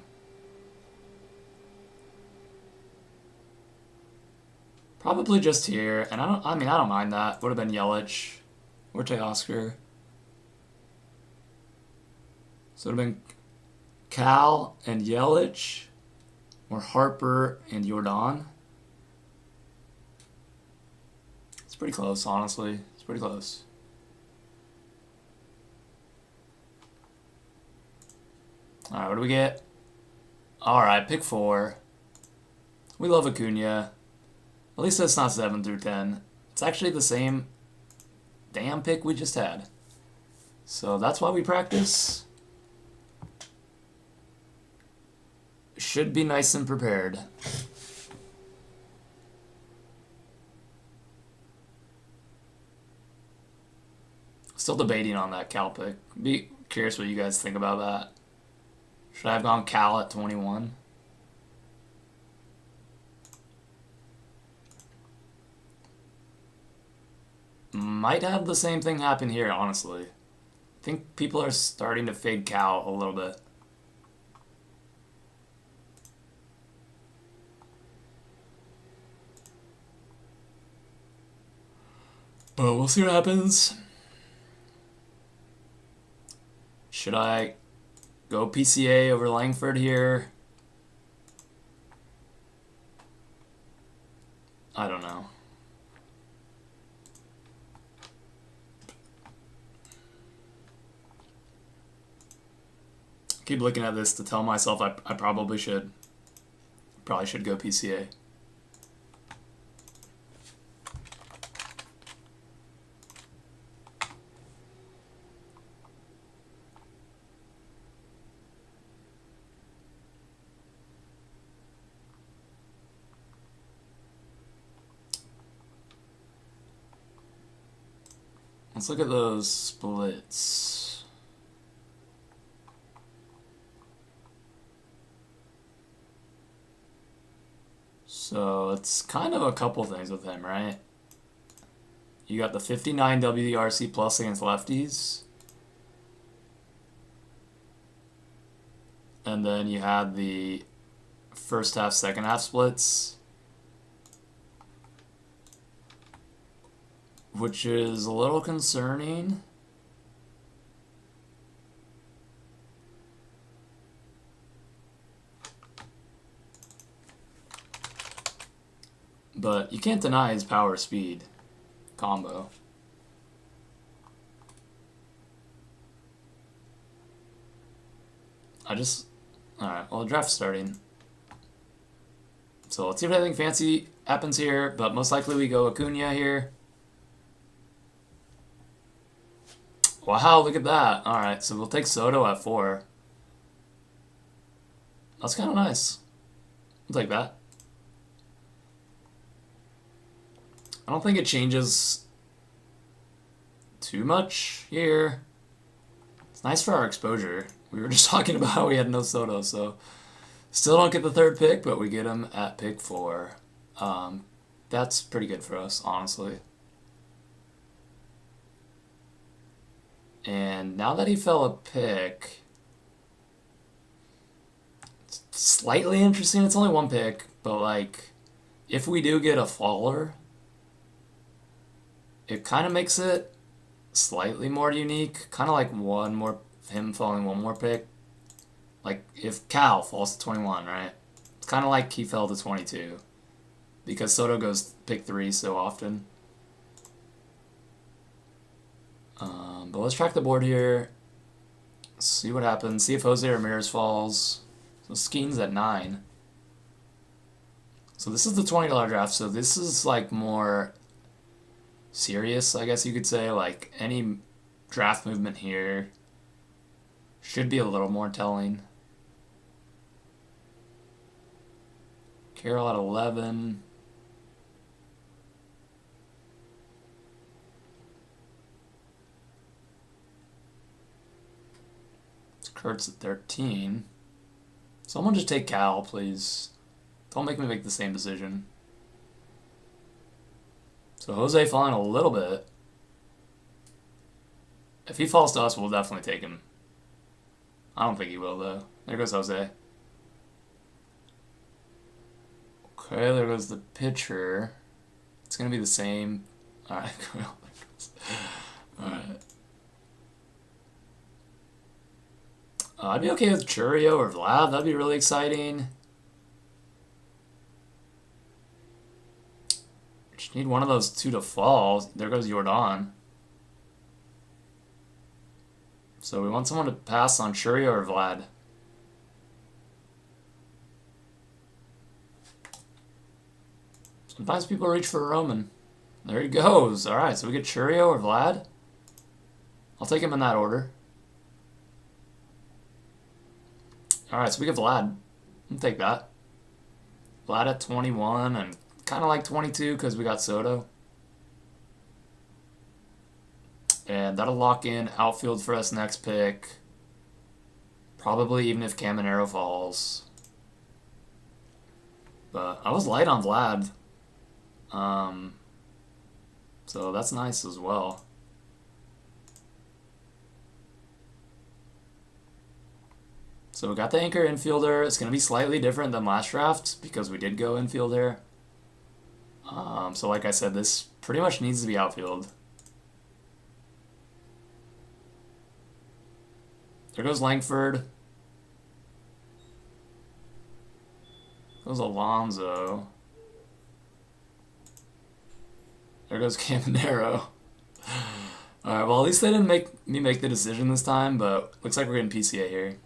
Probably just here, and I don't mind that. Would have been Yelich or Teoscar. So it would have been Cal and Yelich, or Harper and Jordan. It's pretty close, honestly. It's pretty close. Alright, what do we get? Alright, pick 4. We love Acuna. At least it's not 7 through 10. It's actually the same damn pick we just had. So that's why we practice. Should be nice and prepared. Still debating on that Cal pick. Be curious what you guys think about that. Should I have gone Cal at 21? Might have the same thing happen here, honestly. I think people are starting to fade Cal a little bit. But we'll see what happens. Should I go PCA over Langford here? I don't know. Keep looking at this to tell myself I probably should. Probably should go PCA. Let's look at those splits. So it's kind of a couple things with him, right? You got the 59 WRC plus against lefties. And then you had the first half, second half splits, which is a little concerning. But but you can't deny his power speed combo. Alright, well, the draft's starting. So let's see if anything fancy happens here, but most likely we go Acuna here. Wow, look at that. Alright, so we'll take Soto at 4. That's kind of nice. We'll take that. I don't think it changes too much here. It's nice for our exposure. We were just talking about how we had no Soto, so still don't get the 3rd pick, but we get him at pick 4. That's pretty good for us, honestly. And now that he fell a pick, it's slightly interesting. It's only 1 pick, but like, if we do get a faller, it kind of makes it slightly more unique. Kind of like him falling 1 more pick. Like if Cal falls to 21, right? It's kind of like he fell to 22 because Soto goes pick 3 so often. But let's track the board here. See what happens. See if Jose Ramirez falls. So Skeen's at 9. So this is the $20 draft. So this is like more serious, I guess you could say. Like any draft movement here should be a little more telling. Carroll at 11. Kurt's at 13. Someone just take Cal, please. Don't make me make the same decision. So Jose falling a little bit. If he falls to us, we'll definitely take him. I don't think he will, though. There goes Jose. Okay, there goes the pitcher. It's going to be the same. Alright, alright. I'd be okay with Churio or Vlad. That'd be really exciting. Just need one of those 2 to fall. There goes Jordan. So we want someone to pass on Churio or Vlad. Sometimes people reach for Roman. There he goes. Alright, so we get Churio or Vlad. I'll take him in that order. Alright, so we get Vlad. I'll take that. Vlad at 21 and kind of like 22 because we got Soto. And that'll lock in outfield for us next pick. Probably even if Caminero falls. But I was light on Vlad. So that's nice as well. So we got the anchor infielder. It's going to be slightly different than last draft because we did go infielder. So like I said, this pretty much needs to be outfield. There goes Langford. Goes Alonso. There goes Caminero. Alright, well at least they didn't make me make the decision this time, but looks like we're getting PCA here.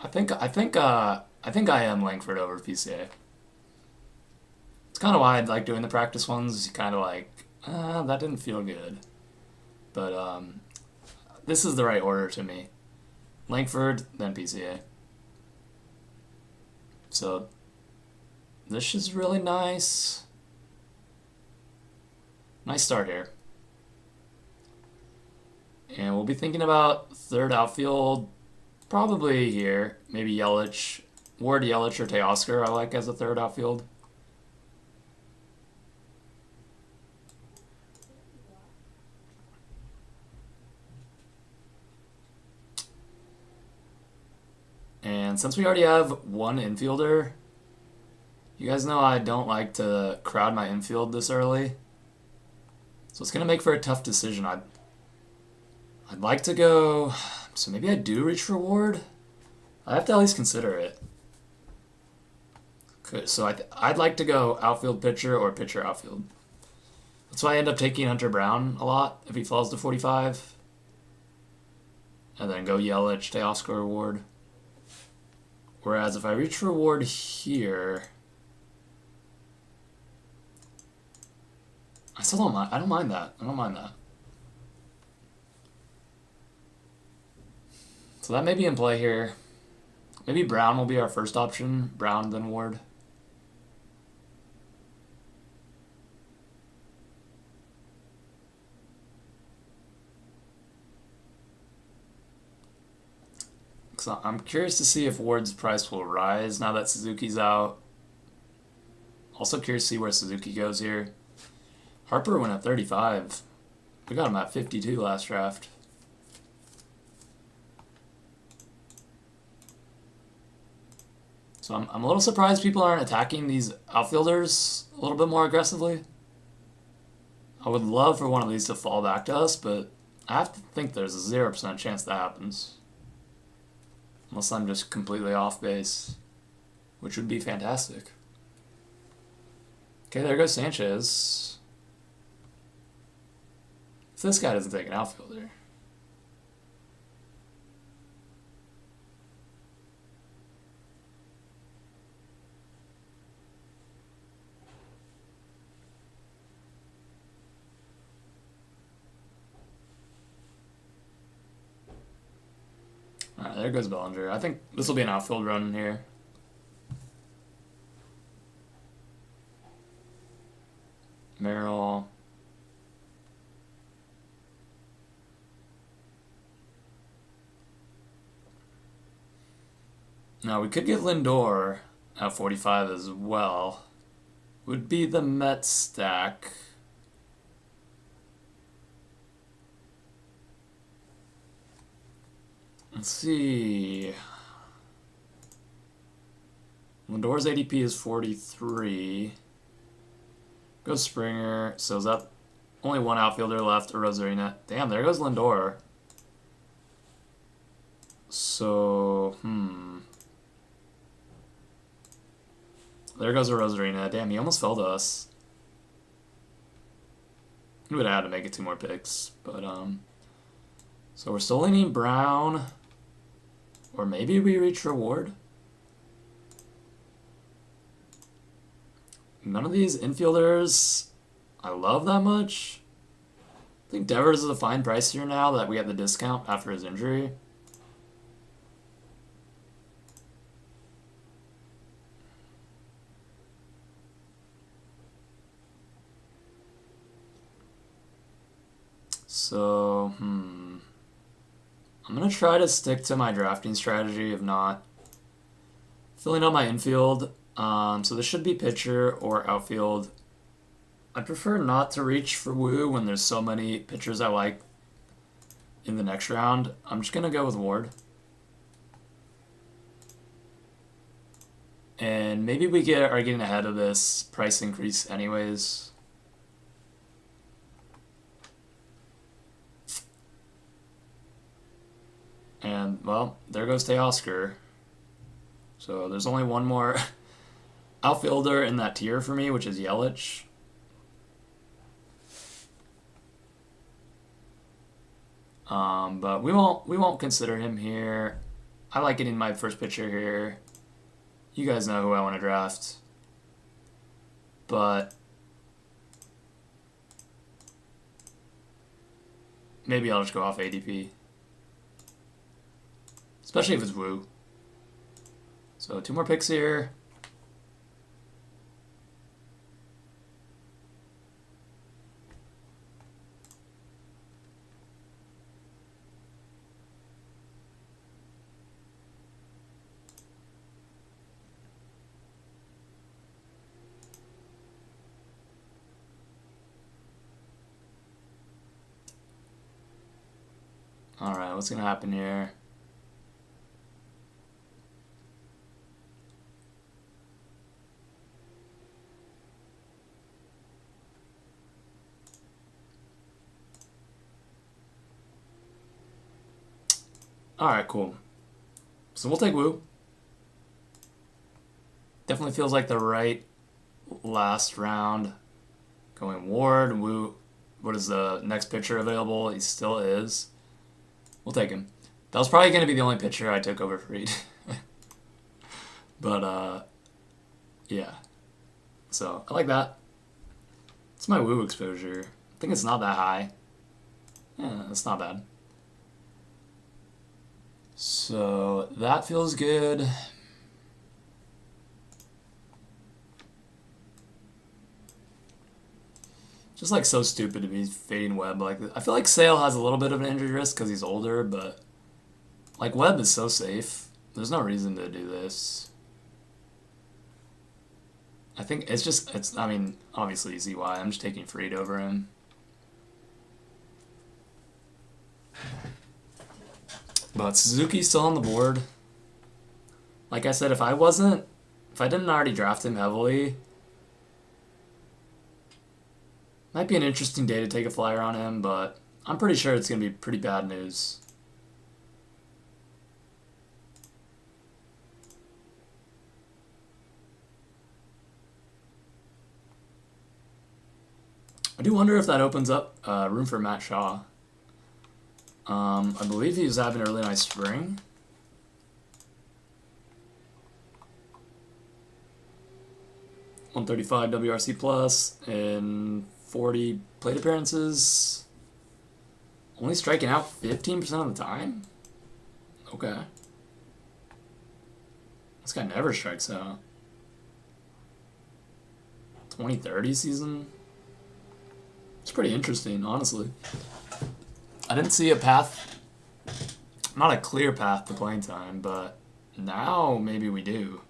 I think I am Langford over PCA. It's kind of why I like doing the practice ones. You kind of like, that didn't feel good. But this is the right order to me. Langford, then PCA. So this is really nice. Nice start here. And we'll be thinking about 3rd outfield. Probably here, maybe Yelich, Ward Yelich or Teoscar I like as a 3rd outfield. And since we already have 1 infielder, you guys know I don't like to crowd my infield this early. So it's going to make for a tough decision. I'd like to go... So maybe I do reach for Ward? I have to at least consider it. So I'd like to go outfield pitcher or pitcher outfield. That's why I end up taking Hunter Brown a lot if he falls to 45. And then go Yelich, Teoscar or Ward. Whereas if I reach for Ward here, I still don't mind. I don't mind that. I don't mind that. So that may be in play here. Maybe Brown will be our first option. Brown, then Ward. So I'm curious to see if Ward's price will rise now that Suzuki's out. Also curious to see where Suzuki goes here. Harper went at 35. We got him at 52 last draft. So I'm a little surprised people aren't attacking these outfielders a little bit more aggressively. I would love for one of these to fall back to us, but I have to think there's a 0% chance that happens. Unless I'm just completely off base, which would be fantastic. Okay, there goes Sanchez. If this guy doesn't take an outfielder. Alright, there goes Bellinger. I think this will be an outfield run here. Merrill. Now we could get Lindor at 45 as well. Would be the Mets stack. Let's see. Lindor's ADP is 43. Goes Springer. So is that only one outfielder left, or Rosarina? Damn, there goes Lindor. So, there goes a Rosarina. Damn, he almost fell to us. He would have had to make it 2 more picks, but so we're still leaning Brown, or maybe we reach for Ward. None of these infielders I love that much. I think Devers is a fine price here now that we have the discount after his injury. So, I'm going to try to stick to my drafting strategy of not filling up my infield. So this should be pitcher or outfield. I prefer not to reach for Woo when there's so many pitchers I like in the next round. I'm just going to go with Ward. And maybe we are getting ahead of this price increase anyways. And, well, there goes Teoscar. So there's only one more outfielder in that tier for me, which is Yelich. But we won't consider him here. I like getting my first pitcher here. You guys know who I want to draft. But maybe I'll just go off ADP. Especially if it's Woo. So 2 more picks here. Alright, what's going to happen here? Alright, cool. So we'll take Woo. Definitely feels like the right last round. Going Ward. Woo. What is the next pitcher available? He still is. We'll take him. That was probably going to be the only pitcher I took over Fried. But, yeah. So, I like that. It's my Woo exposure. I think it's not that high. Yeah, it's not bad. So, that feels good. Just like so stupid to be fading Webb like this. I feel like Sale has a little bit of an injury risk because he's older, but like Webb is so safe. There's no reason to do this. I think I mean, obviously you see why. I'm just taking Fried over him. But Suzuki's still on the board. Like I said, if I didn't already draft him heavily, might be an interesting day to take a flyer on him, but I'm pretty sure it's going to be pretty bad news. I do wonder if that opens up room for Matt Shaw. I believe he was having a really nice spring. .135 WRC plus and 40 plate appearances. Only striking out 15% of the time? Okay. This guy never strikes out. 2030 season? It's pretty interesting, honestly. I didn't see a path, not a clear path to playing time, but now maybe we do.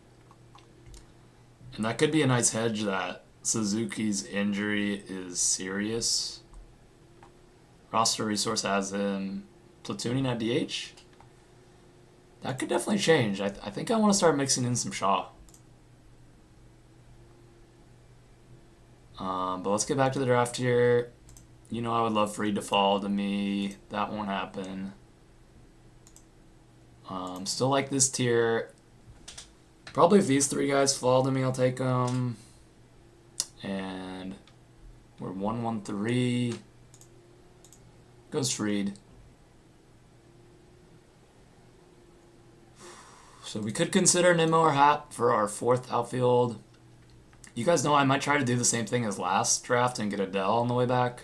And that could be a nice hedge that Suzuki's injury is serious. Roster resource has him platooning at DH. That could definitely change. I think I want to start mixing in some Shaw. But let's get back to the draft here. You know I would love Fried to fall to me. That won't happen. Still like this tier. Probably if these three guys fall to me, I'll take them. And we're 1-1-3. Goes Fried. So we could consider Nimmo or Happ for our fourth outfield. You guys know I might try to do the same thing as last draft and get Adele on the way back.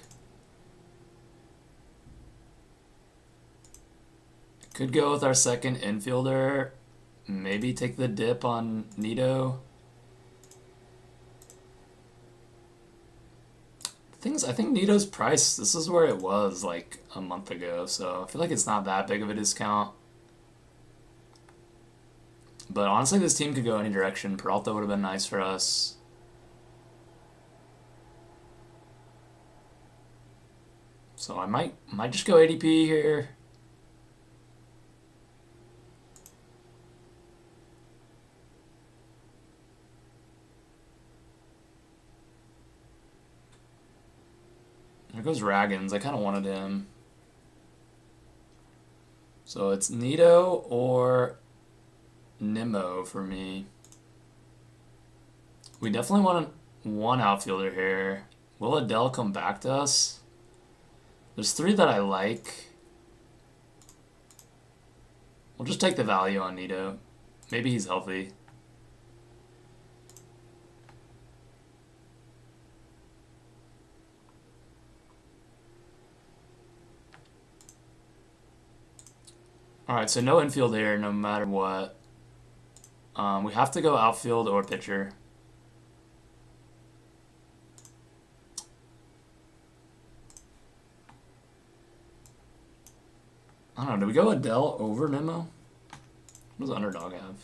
Could go with our second infielder. Maybe take the dip on Nito. I think Nito's price, this is where it was like a month ago, so I feel like it's not that big of a discount. But honestly, this team could go any direction. Peralta would have been nice for us. So I might just go ADP here. There goes Raggins. I kind of wanted him. So it's Nito or Nimmo for me. We definitely want one outfielder here. Will Adele come back to us? There's three that I like. We'll just take the value on Nito. Maybe he's healthy. Alright, so no infield here no matter what. We have to go outfield or pitcher. I don't know, do we go Adele over Nimmo? What does Underdog have?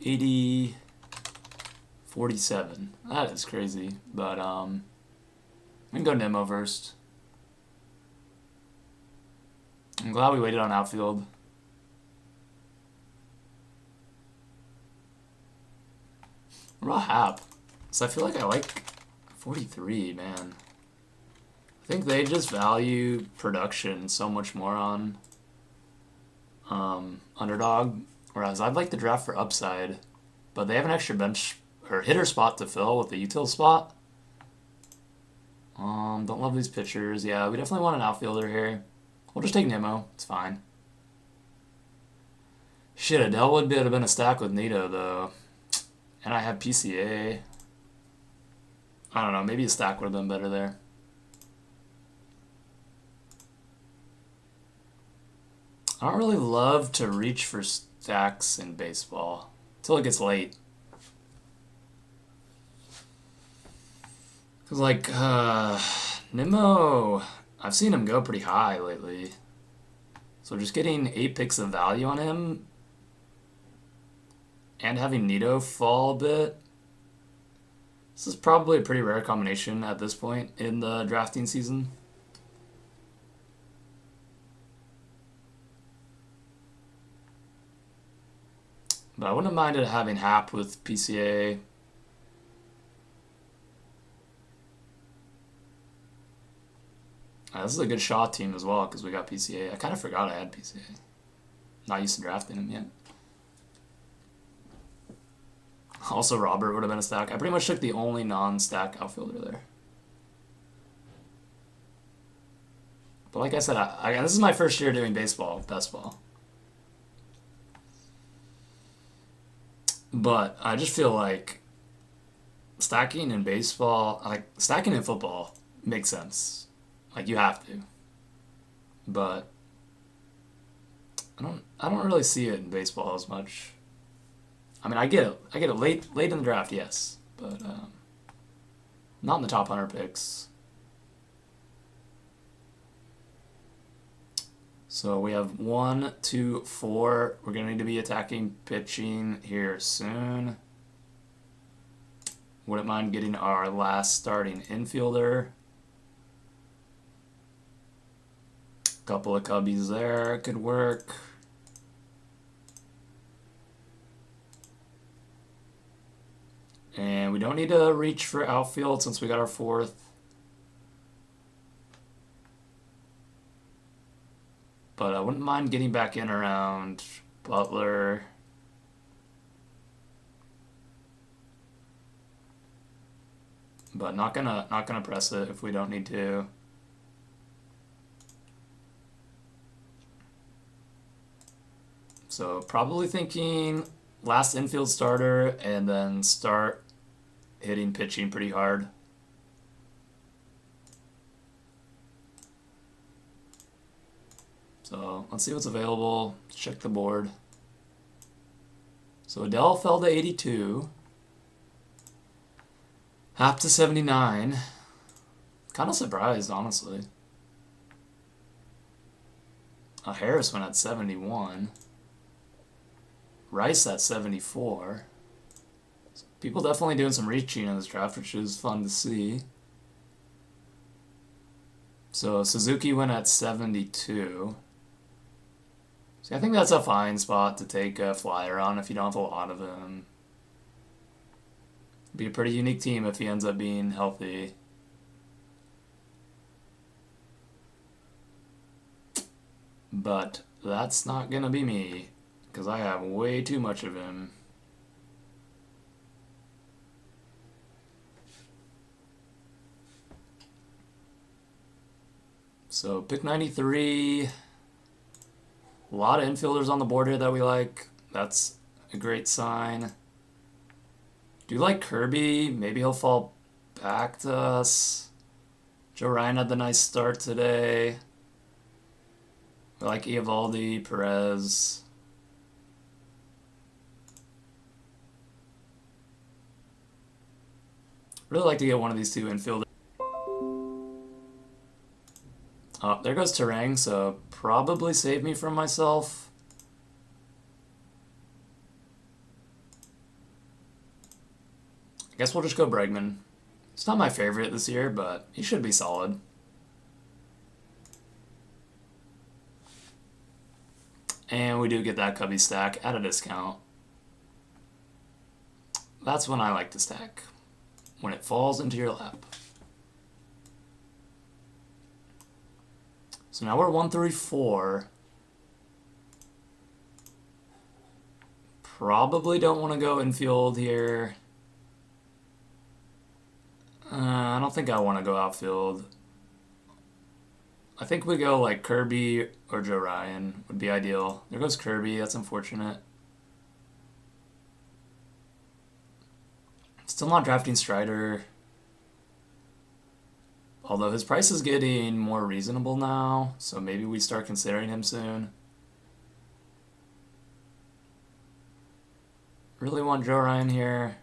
80, 47. That is crazy, but we can go Nimmo first. I'm glad we waited on outfield. What about Hap? So I feel like I like 43, man. I think they just value production so much more on Underdog. Whereas I'd like to draft for upside, but they have an extra bench or hitter spot to fill with the util spot. Don't love these pitchers. Yeah, we definitely want an outfielder here. We'll just take Nimmo. It's fine. Shit, Adele would have been a stack with Nito, though. And I have PCA. I don't know. Maybe a stack would have been better there. I don't really love to reach for stacks in baseball until it gets late. Because, like, Nimmo, I've seen him go pretty high lately. So just getting 8 picks of value on him and having Nito fall a bit. This is probably a pretty rare combination at this point in the drafting season. But I wouldn't have minded having Hap with PCA. This is a good Shaw team as well because we got PCA. I kind of forgot I had PCA. Not used to drafting him yet. Also, Robert would have been a stack. I pretty much took the only non-stack outfielder there. But like I said, this is my first year doing baseball, best ball. But I just feel like stacking in baseball, like stacking in football makes sense. Like you have to. But I don't really see it in baseball as much. I mean, I get it late in the draft, yes, but not in the top 100 picks. So we have 1, 2, 4. We're gonna need to be attacking pitching here soon. Wouldn't mind getting our last starting infielder. Couple of cubbies there could work. And we don't need to reach for outfield since we got our 4th. But I wouldn't mind getting back in around Butler. But not gonna press it if we don't need to. So probably thinking last infield starter and then start hitting pitching pretty hard. So let's see what's available. Check the board. So Adele fell to 82. Hap to 79. Kind of surprised, honestly. Harris went at 71. Rice at 74. So people definitely doing some reaching in this draft, which is fun to see. So Suzuki went at 72. So I think that's a fine spot to take a flyer on if you don't have a lot of him. Be a pretty unique team if he ends up being healthy. But that's not gonna be me, because I have way too much of him. So pick 93. A lot of infielders on the board here that we like. That's a great sign. Do you like Kirby? Maybe he'll fall back to us. Joe Ryan had the nice start today. We like Eovaldi, Perez. Really like to get one of these two infielders. Oh, there goes Terang, so probably save me from myself. I guess we'll just go Bregman. It's not my favorite this year, but he should be solid. And we do get that Cubby stack at a discount. That's when I like to stack. When it falls into your lap. So now we're 134. Probably don't want to go infield here. I don't think I want to go outfield. I think we go like Kirby or Joe Ryan would be ideal. There goes Kirby. That's unfortunate. Still not drafting Strider. Although his price is getting more reasonable now, so maybe we start considering him soon. Really want Joe Ryan here.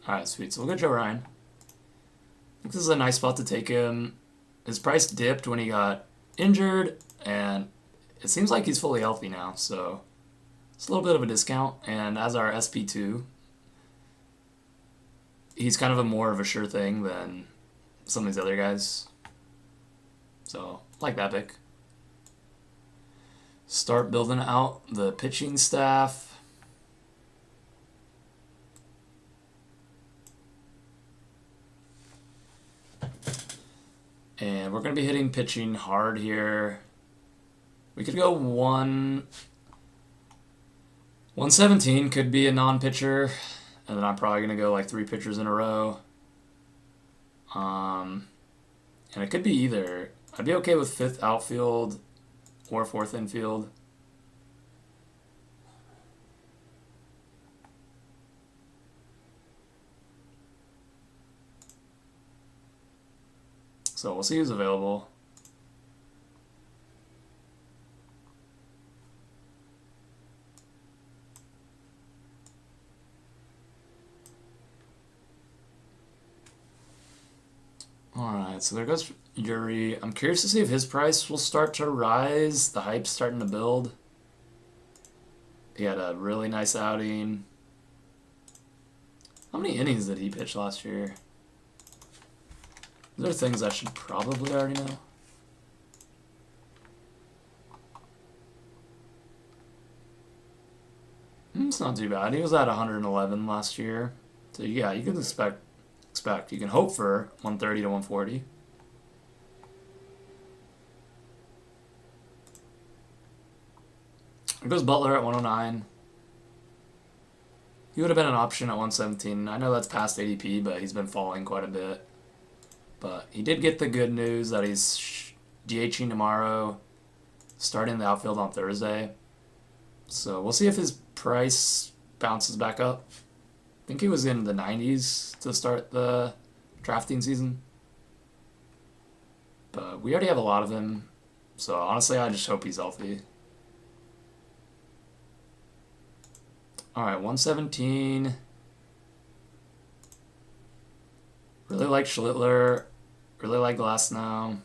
Alright, sweet. So we'll go Joe Ryan. I think this is a nice spot to take him. His price dipped when he got injured, and it seems like he's fully healthy now, so it's a little bit of a discount. And as our SP2, he's kind of more of a sure thing than some of these other guys. So, like that pick. Start building out the pitching staff. And we're going to be hitting pitching hard here. We could go 117 could be a non-pitcher. And then I'm probably going to go like 3 pitchers in a row. And it could be either. I'd be okay with 5th outfield or 4th infield. So we'll see who's available. Alright, so there goes Yuri. I'm curious to see if his price will start to rise. The hype's starting to build. He had a really nice outing. How many innings did he pitch last year? These are things I should probably already know. It's not too bad. He was at 111 last year. So yeah, you can expect. You can hope for 130 to 140. There goes Butler at 109. He would have been an option at 117. I know that's past ADP, but he's been falling quite a bit. But he did get the good news that he's DHing tomorrow, starting the outfield on Thursday. So we'll see if his price bounces back up. I think he was in the 90s to start the drafting season. But we already have a lot of him. So honestly, I just hope he's healthy. Alright, 117. Really like Schlittler. Really like Glasnow.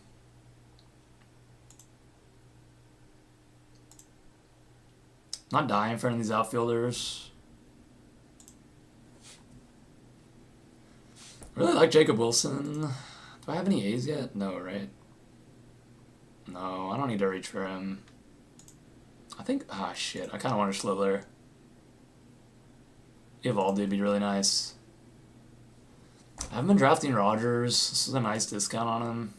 Not dying in front of these outfielders. Really like Jacob Wilson. Do I have any A's yet? No, right? No, I don't need to reach for him. I think... Ah, shit. I kind of want a Schlittler. Evaldi would be really nice. I haven't been drafting Rogers. This is a nice discount on him.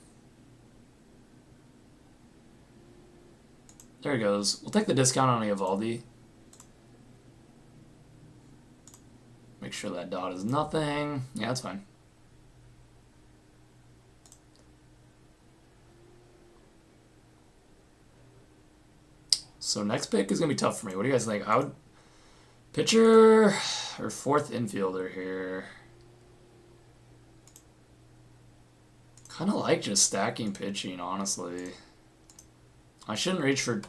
There he goes. We'll take the discount on Evaldi. Make sure that dot is nothing. Yeah, that's fine. So next pick is going to be tough for me. What do you guys think? I would... Pitcher or 4th infielder here. Kind of like just stacking pitching, honestly. I shouldn't reach for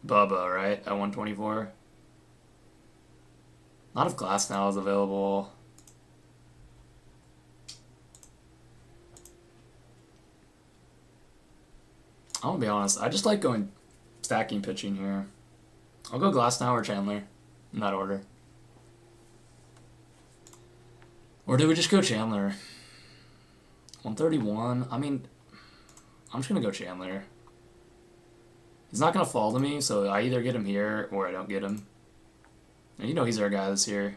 Bubba, right? At 124. Not if Glasnow is available. I'm gonna be honest. I just like going stacking pitching here. I'll go Glasnow or Chandler in that order. Or do we just go Chandler? 131. I mean, I'm just going to go Chandler. He's not going to fall to me, so I either get him here or I don't get him. And you know he's our guy this year.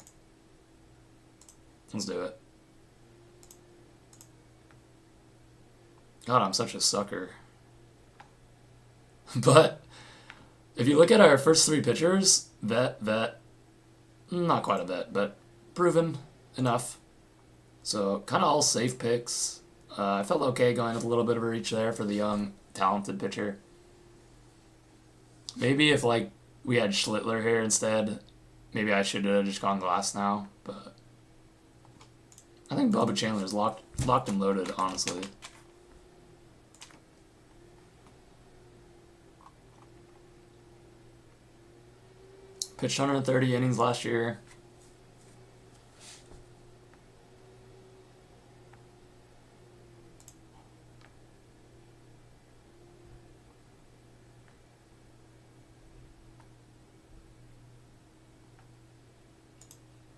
Let's do it. God, I'm such a sucker. But if you look at our first three pitchers, vet, not quite a vet, but proven enough. So kind of all safe picks. I felt okay going with a little bit of a reach there for the young, talented pitcher. Maybe if like we had Schlittler here instead, maybe I should have just gone Glass now. But I think Bubba Chandler's locked and loaded, honestly. Pitched 130 innings last year.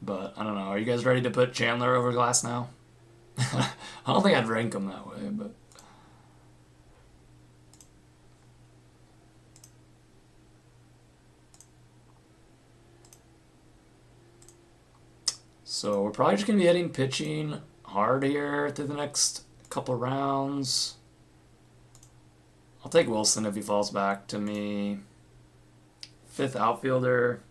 But I don't know. Are you guys ready to put Chandler over Glass now? I don't think I'd rank him that way, but. So we're probably just going to be hitting pitching hard here through the next couple rounds. I'll take Wilson if he falls back to me. Fifth outfielder.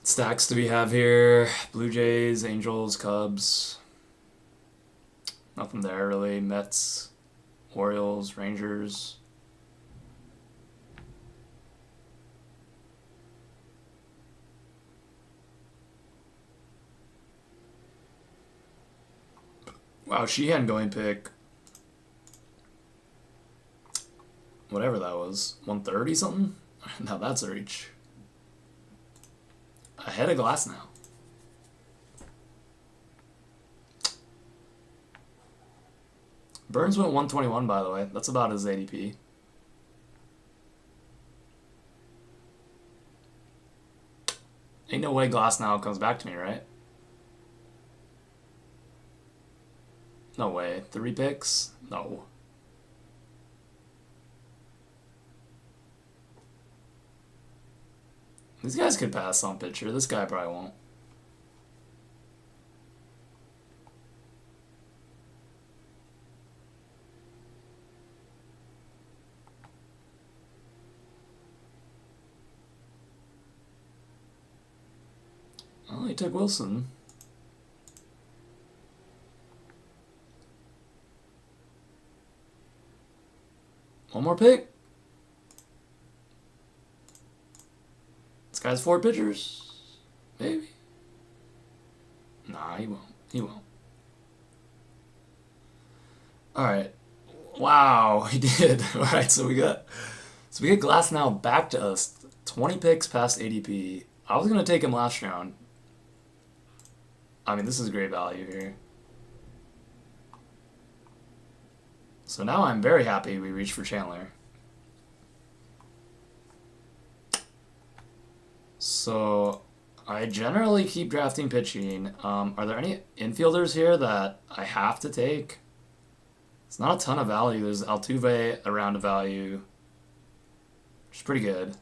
Stacks do we have here? Blue Jays, Angels, Cubs. Nothing there really. Mets, Orioles, Rangers. Wow, Sheehan going pick. Whatever that was. 130 something? Now that's a reach. Ahead of Glass now. Burns went 121, by the way. That's about his ADP. Ain't no way Glass now comes back to me, right? No way. 3 picks? No. These guys could pass on pitcher. This guy probably won't. Oh, he took Wilson. One more pick. This guy's 4 pitchers. Maybe. Nah, he won't. He won't. Alright. Wow, he did. Alright, so we get Glass now back to us. 20 picks past ADP. I was gonna take him last round. I mean, this is great value here. So now I'm very happy we reached for Chandler. So I generally keep drafting pitching. Are there any infielders here that I have to take? It's not a ton of value. There's Altuve around a value, which is pretty good.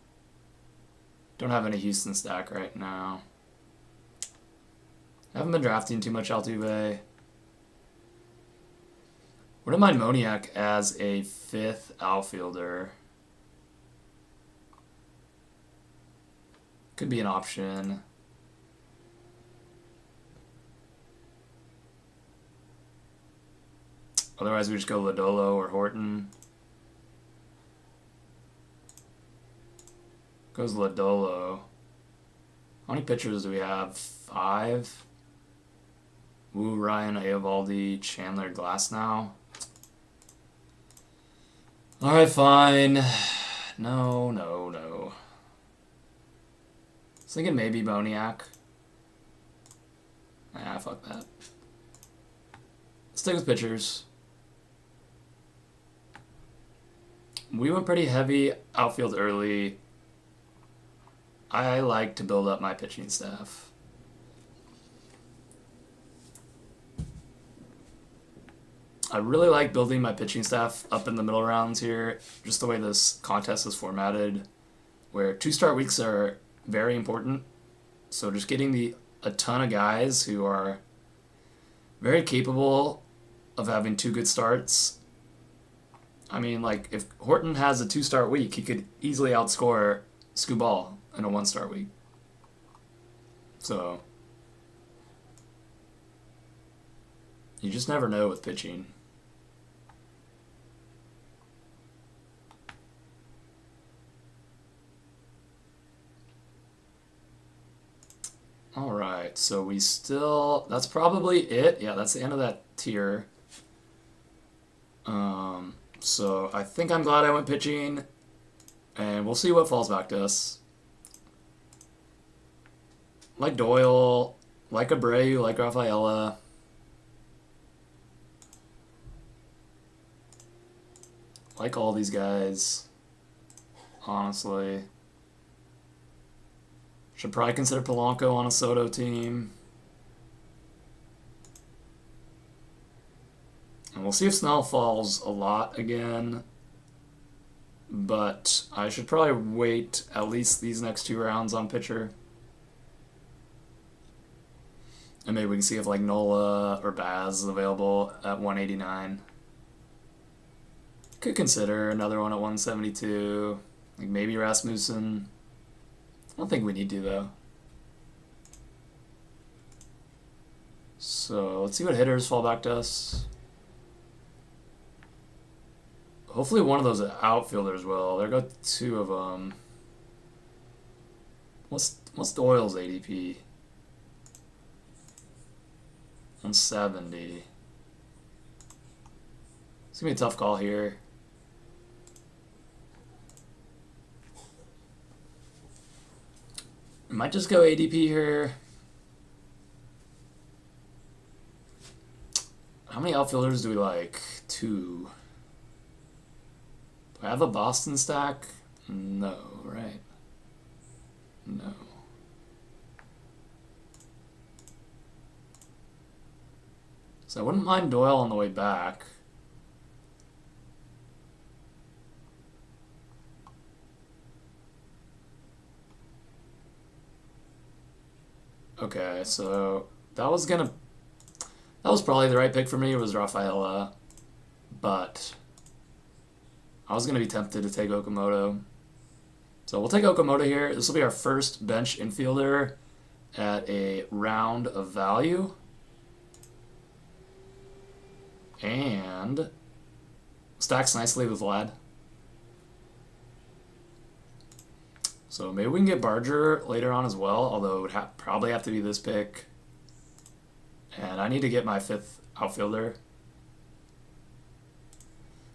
Don't have any Houston stack right now. I haven't been drafting too much Altuve. Wouldn't mind Moniak as a 5th outfielder. Could be an option. Otherwise, we just go Lodolo or Horton. Goes Lodolo. How many pitchers do we have? 5. Wu, Ryan, Eovaldi, Chandler, Glass now. Alright, fine. No. I was thinking maybe Moniak. Ah, fuck that. Let's stick with pitchers. We went pretty heavy outfield early. I like to build up my pitching staff. I really like building my pitching staff up in the middle rounds here, just the way this contest is formatted, where 2-start weeks are very important. So just getting a ton of guys who are very capable of having 2 good starts. I mean, like, if Horton has a 2-start week, he could easily outscore Skubal in a 1-start week. So, you just never know with pitching. Alright, so we still... That's probably it. Yeah, that's the end of that tier. So I think I'm glad I went pitching, and we'll see what falls back to us. Like Doyle, like Abreu, like Rafaela. Like all these guys, honestly. Should probably consider Polanco on a Soto team. And we'll see if Snell falls a lot again. But I should probably wait at least these next 2 rounds on pitcher. And maybe we can see if like Nola or Baz is available at 189. Could consider another one at 172. Like maybe Rasmussen. I don't think we need to though. So let's see what hitters fall back to us. Hopefully one of those outfielders will. There go 2 of them. What's Doyle's ADP? 170. It's gonna be a tough call here. I might just go ADP here. How many outfielders do we like? 2. Do I have a Boston stack? No, right? No. So I wouldn't mind Doyle on the way back. Okay, so that was probably the right pick for me, was Rafaela, but I was gonna be tempted to take Okamoto. So we'll take Okamoto here. This will be our first bench infielder at a round of value. And stacks nicely with Vlad. So maybe we can get Barger later on as well, although it would probably have to be this pick. And I need to get my 5th outfielder.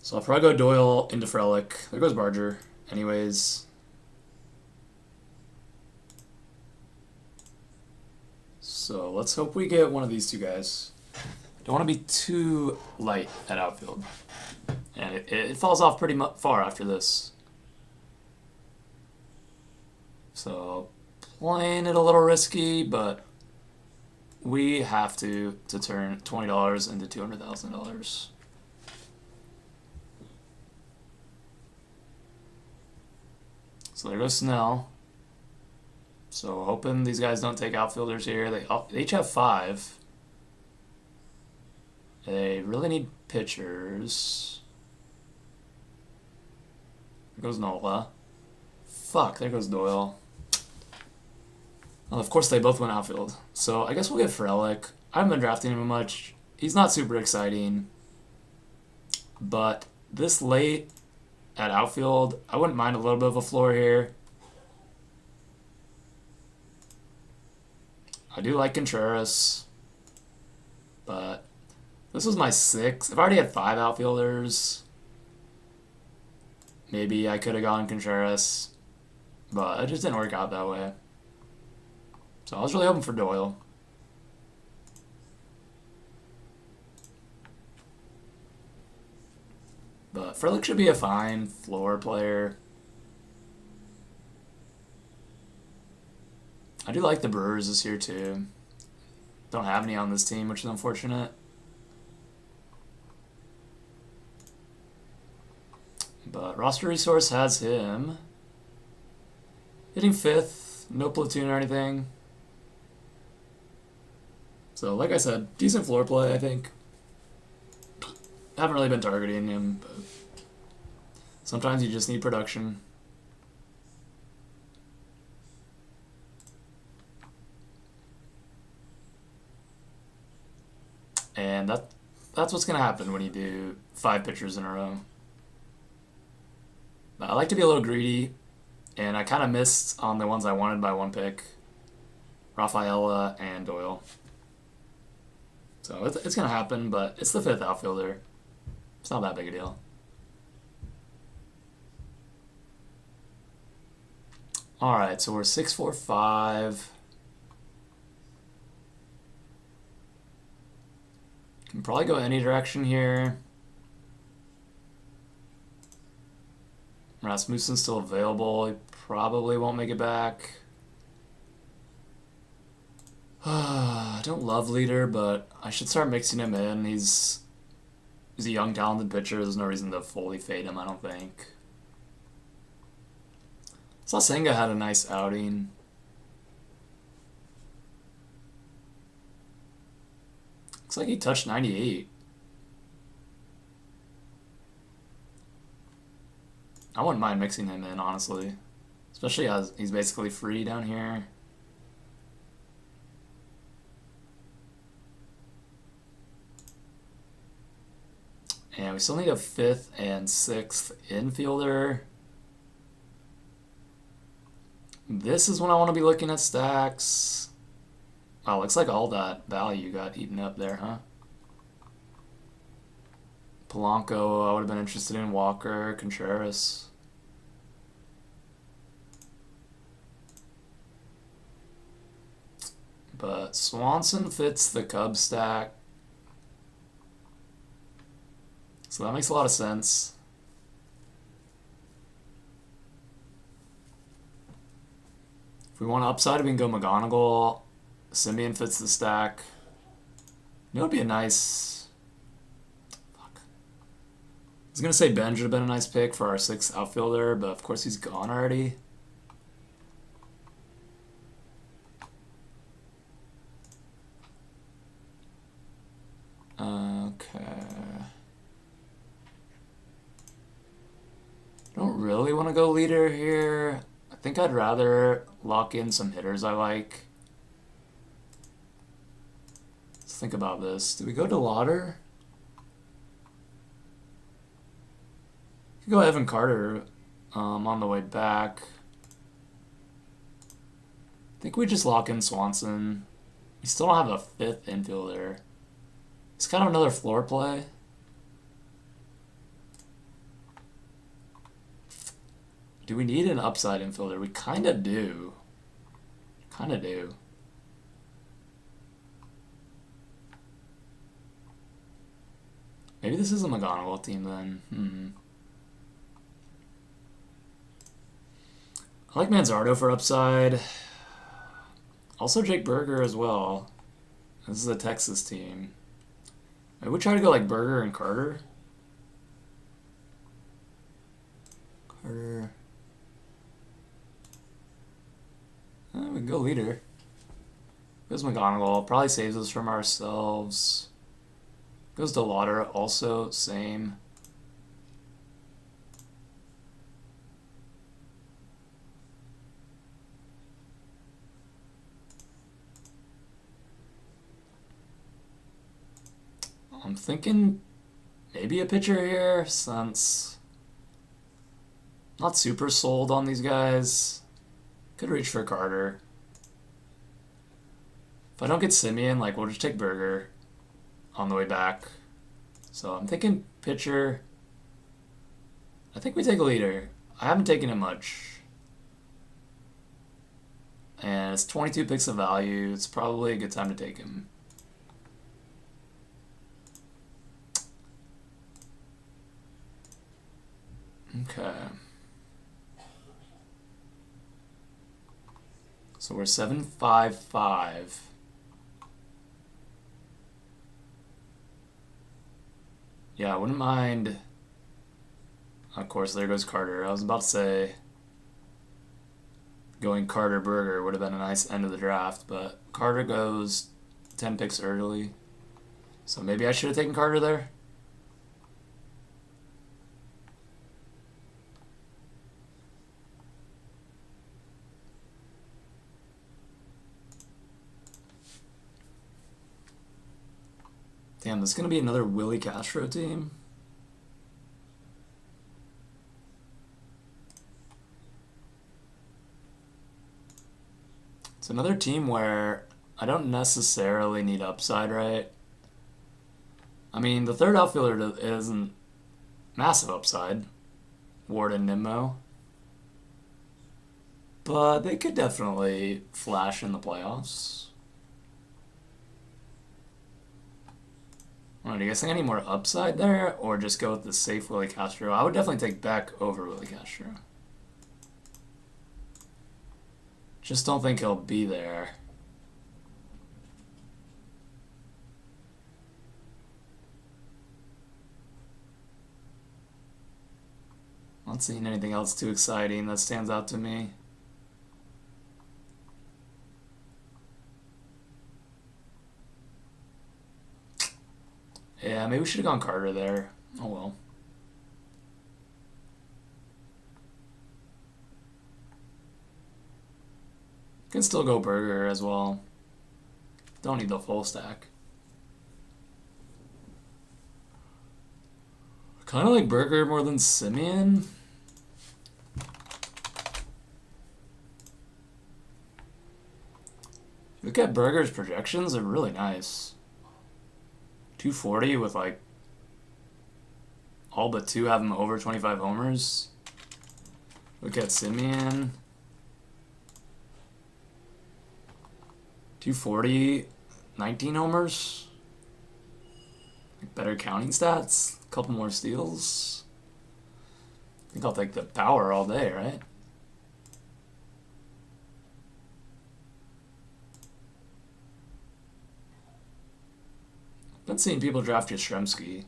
So I'll probably go Doyle into Frelick. There goes Barger. Anyways. So let's hope we get one of these 2 guys. Don't want to be too light at outfield. And it falls off pretty far after this. So playing it a little risky, but we have to turn $20 into $200,000. So there goes Snell. So hoping these guys don't take outfielders here. They each have 5. They really need pitchers. There goes Nola. Fuck, there goes Doyle. Well, of course they both went outfield. So I guess we'll get Frelick. I haven't been drafting him much. He's not super exciting. But this late at outfield, I wouldn't mind a little bit of a floor here. I do like Contreras. But this was my 6. I've already had 5 outfielders. Maybe I could have gone Contreras. But it just didn't work out that way. So I was really hoping for Doyle. But Frelick should be a fine floor player. I do like the Brewers this year too. Don't have any on this team, which is unfortunate. But roster resource has him hitting 5th, no platoon or anything. So like I said, decent floor play, I think. haven't really been targeting him, but sometimes you just need production. And that's what's going to happen when you do 5 pitchers in a row. But I like to be a little greedy, and I kind of missed on the ones I wanted by 1 pick. Rafaela and Doyle. So it's going to happen, but it's the 5th outfielder. It's not that big a deal. Alright, so we're 6-4-5. Can probably go any direction here. Rasmussen's still available. He probably won't make it back. I don't love Leader, but I should start mixing him in. He's a young, talented pitcher. There's no reason to fully fade him, I don't think. Saw Senga had a nice outing. Looks like he touched 98. I wouldn't mind mixing him in, honestly. Especially as he's basically free down here. And we still need a 5th and 6th infielder. This is when I want to be looking at stacks. Wow, looks like all that value got eaten up there, huh? Polanco, I would have been interested in. Walker, Contreras. But Swanson fits the Cubs stack. So that makes a lot of sense. If we want upside, we can go McGonigal. Simeon fits the stack. You know, it'd be a nice... Fuck. I was going to say Benj would have been a nice pick for our 6th outfielder, but of course he's gone already. Okay. Don't really want to go leader here. I think I'd rather lock in some hitters I like. Let's think about this. Do we go to Lauder? We could go Evan Carter on the way back. I think we just lock in Swanson. We still don't have a 5th infielder. It's kind of another floor play. Do we need an upside infielder? We kind of do. Kind of do. Maybe this is a McGonigal team then. I like Manzardo for upside. Also Jake Berger as well. This is a Texas team. Maybe we try to go like Berger and Carter. Carter. We can go leader. Goes McGonigal. Probably saves us from ourselves. Goes to Lauder. Also, same. I'm thinking maybe a pitcher here, since I'm not super sold on these guys. Could reach for Carter. If I don't get Simeon, like, we'll just take Berger on the way back. So I'm thinking pitcher. I think we take a leader. I haven't taken it much. And it's 22 picks of value. It's probably a good time to take him. Okay. So we're 7-5-5. Yeah, I wouldn't mind. Of course, there goes Carter. I was about to say going Carter Berger would have been a nice end of the draft, but Carter goes 10 picks early. So maybe I should have taken Carter there. Damn, this is going to be another Willie Castro team. It's another team where I don't necessarily need upside, right? I mean, the third outfielder isn't massive upside, Ward and Nimmo. But they could definitely flash in the playoffs. I don't know, do you guys think I need more upside there, or just go with the safe Willie Castro? I would definitely take Beck over Willie Castro. Just don't think he'll be there. Not seeing anything else too exciting that stands out to me. Yeah, maybe we should have gone Carter there. Oh well. Can still go Burger as well. Don't need the full stack. Kind of like Burger more than Simeon. Look at Burger's projections, they're really nice. 240 with like all but two have him over 25 homers. Look at Simeon. 240, 19 homers. Better counting stats. A couple more steals. I think I'll take the power all day, right? Been seeing people draft Yastrzemski.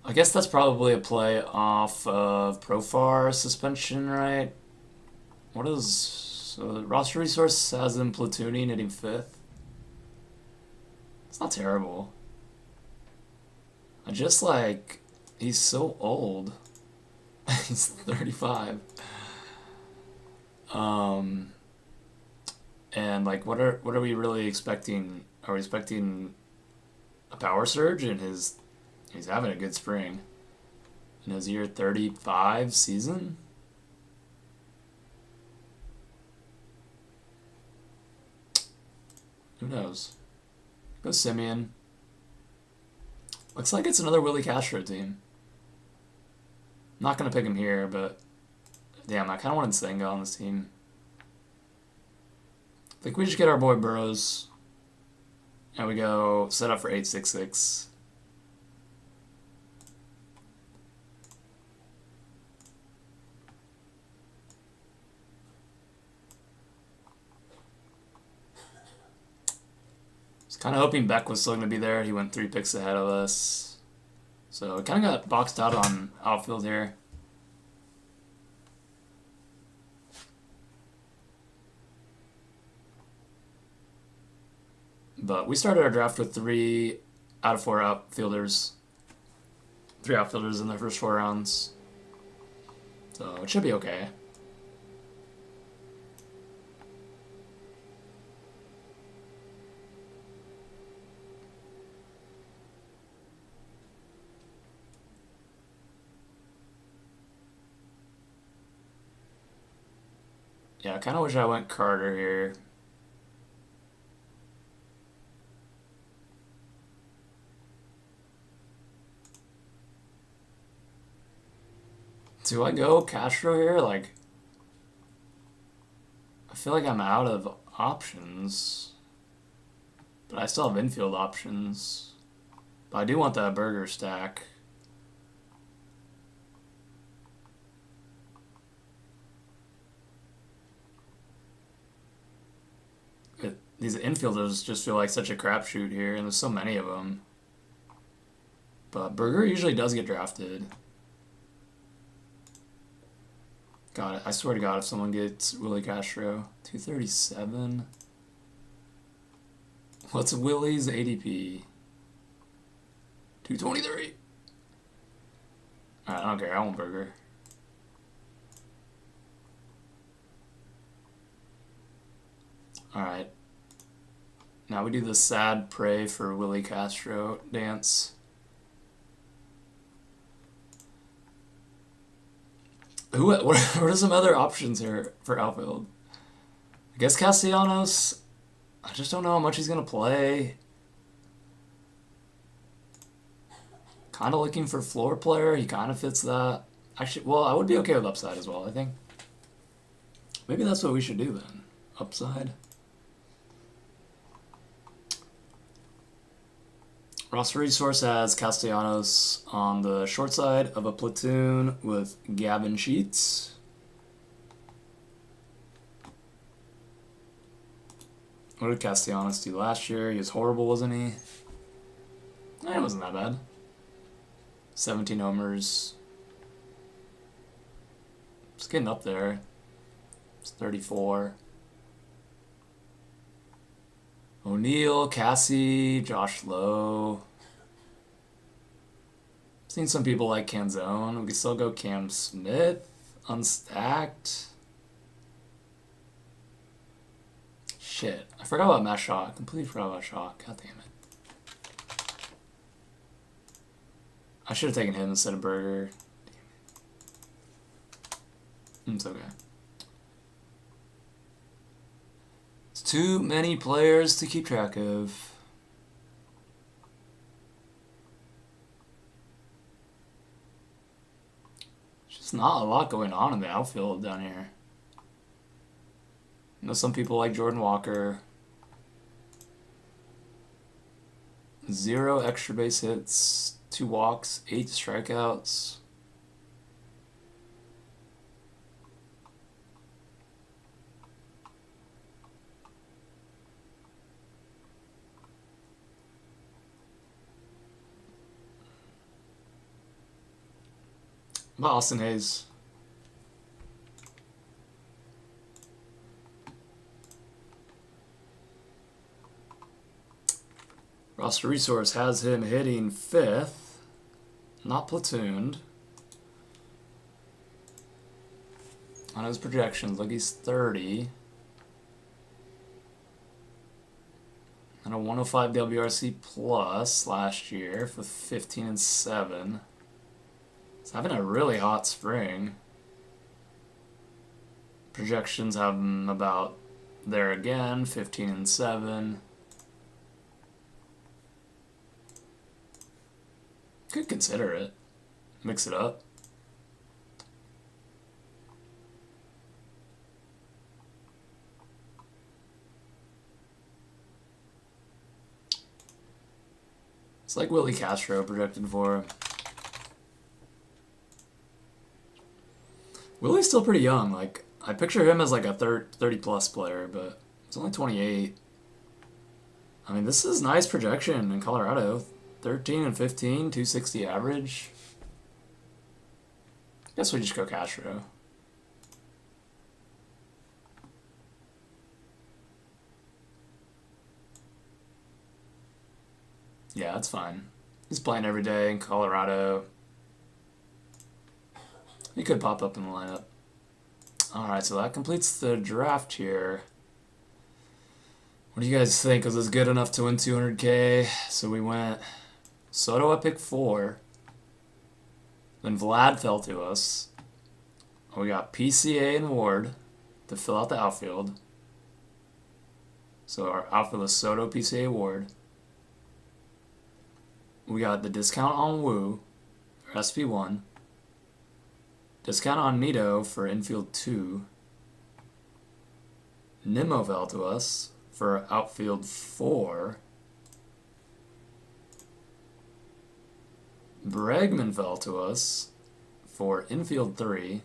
I guess that's probably a play off of Profar suspension, right? What is... So the roster resource has him platooning, hitting 5th. It's not terrible. I just like... He's so old. He's 35. And like, what are we really expecting? Are we expecting a power surge in his... He's having a good spring. In his year 35 season? Who knows? Go Simeon. Looks like it's another Willie Castro team. Not going to pick him here, but... Damn, I kind of wanted Senga on this team. I think we just get our boy Burrows. And we go set up for 866. Kind of hoping Beck was still going to be there. He went 3 picks ahead of us. So it kind of got boxed out on outfield here. But we started our draft with 3 out of 4 outfielders. 3 outfielders in the first 4 rounds. So it should be okay. Yeah, I kind of wish I went Carter here. Do I go Castro here? Like, I feel like I'm out of options. But I still have infield options. But I do want that Burger stack. These infielders just feel like such a crapshoot here, and there's so many of them. But Burger usually does get drafted. God, I swear to God, if someone gets Willie Castro, 237. What's Willie's ADP? 223. Alright, I don't care. I want Burger. Alright. Now we do the sad pray for Willie Castro dance. What are some other options here for outfield? I guess Castellanos. I just don't know how much he's going to play. Kind of looking for floor player. He kind of fits that. Actually, well, I would be okay with upside as well, I think. Maybe that's what we should do then. Upside. Roster Resource has Castellanos on the short side of a platoon with Gavin Sheets. What did Castellanos do last year? He was horrible, wasn't he? It wasn't that bad. 17 homers. It's getting up there. It's 34. O'Neill, Cassie, Josh Lowe. Seen some people like Canzone. We could still go Cam Smith. Unstacked. Shit. I forgot about Matt Shaw. I completely forgot about Shaw. God damn it. I should have taken him instead of Berger. It's okay. It's too many players to keep track of. There's just not a lot going on in the outfield down here. I know some people like Jordan Walker. 0 extra base hits, 2 walks, 8 strikeouts. About Austin Hayes. Roster Resource has him hitting 5th, not platooned. On his projections, look, he's 30. And a 105 WRC plus last year with 15 and 7. He's having a really hot spring. Projections have him about there again, 15 and 7. Could consider it. Mix it up. It's like Willie Castro projected for. Willie's still pretty young. Like, I picture him as like a 30 plus player, but he's only 28. I mean, this is nice projection in Colorado. 13 and 15, 260 average. Guess we just go Castro. Yeah, that's fine. He's playing every day in Colorado. He could pop up in the lineup. Alright, so that completes the draft here. What do you guys think? Was this good enough to win 200K? So we went Soto at pick 4. Then Vlad fell to us. We got PCA and Ward to fill out the outfield. So our outfield is Soto, PCA, Ward. We got the discount on Wu for SP1. Discount on Nito for infield 2. Nimmo fell to us for outfield 4. Bregman fell to us for infield 3.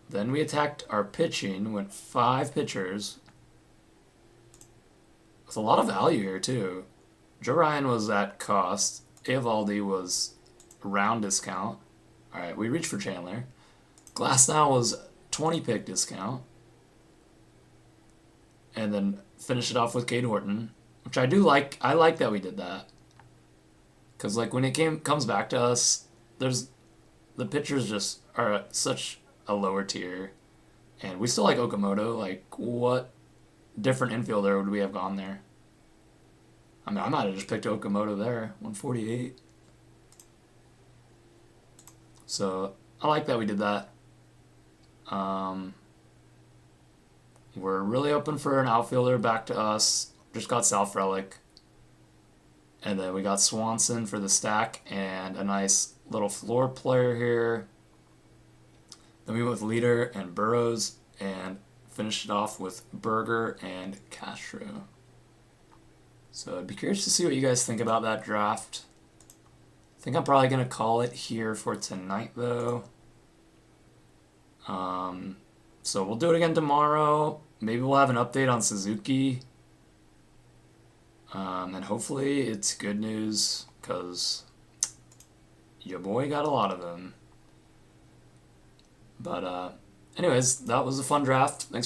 Then we attacked our pitching, went 5 pitchers. With a lot of value here, too. Joe Ryan was at cost. Eovaldi was round discount. Alright, we reached for Chandler. Glasnow was 20 pick discount. And then finish it off with Cade Horton, which I do like. I like that we did that. Because, like, when it comes back to us, the pitchers just are at such a lower tier. And we still like Okamoto. Like, what different infielder would we have gone there? I mean, I might have just picked Okamoto there, 148. So I like that we did that. We're really open for an outfielder back to us. Just got South Relic. And then we got Swanson for the stack and a nice little floor player here. Then we went with Leader and Burrows and finished it off with Berger and Castro. So I'd be curious to see what you guys think about that draft. I think I'm probably going to call it here for tonight, though. So we'll do it again tomorrow. Maybe we'll have an update on Suzuki. And hopefully it's good news, because your boy got a lot of them. But anyways, that was a fun draft. Thanks for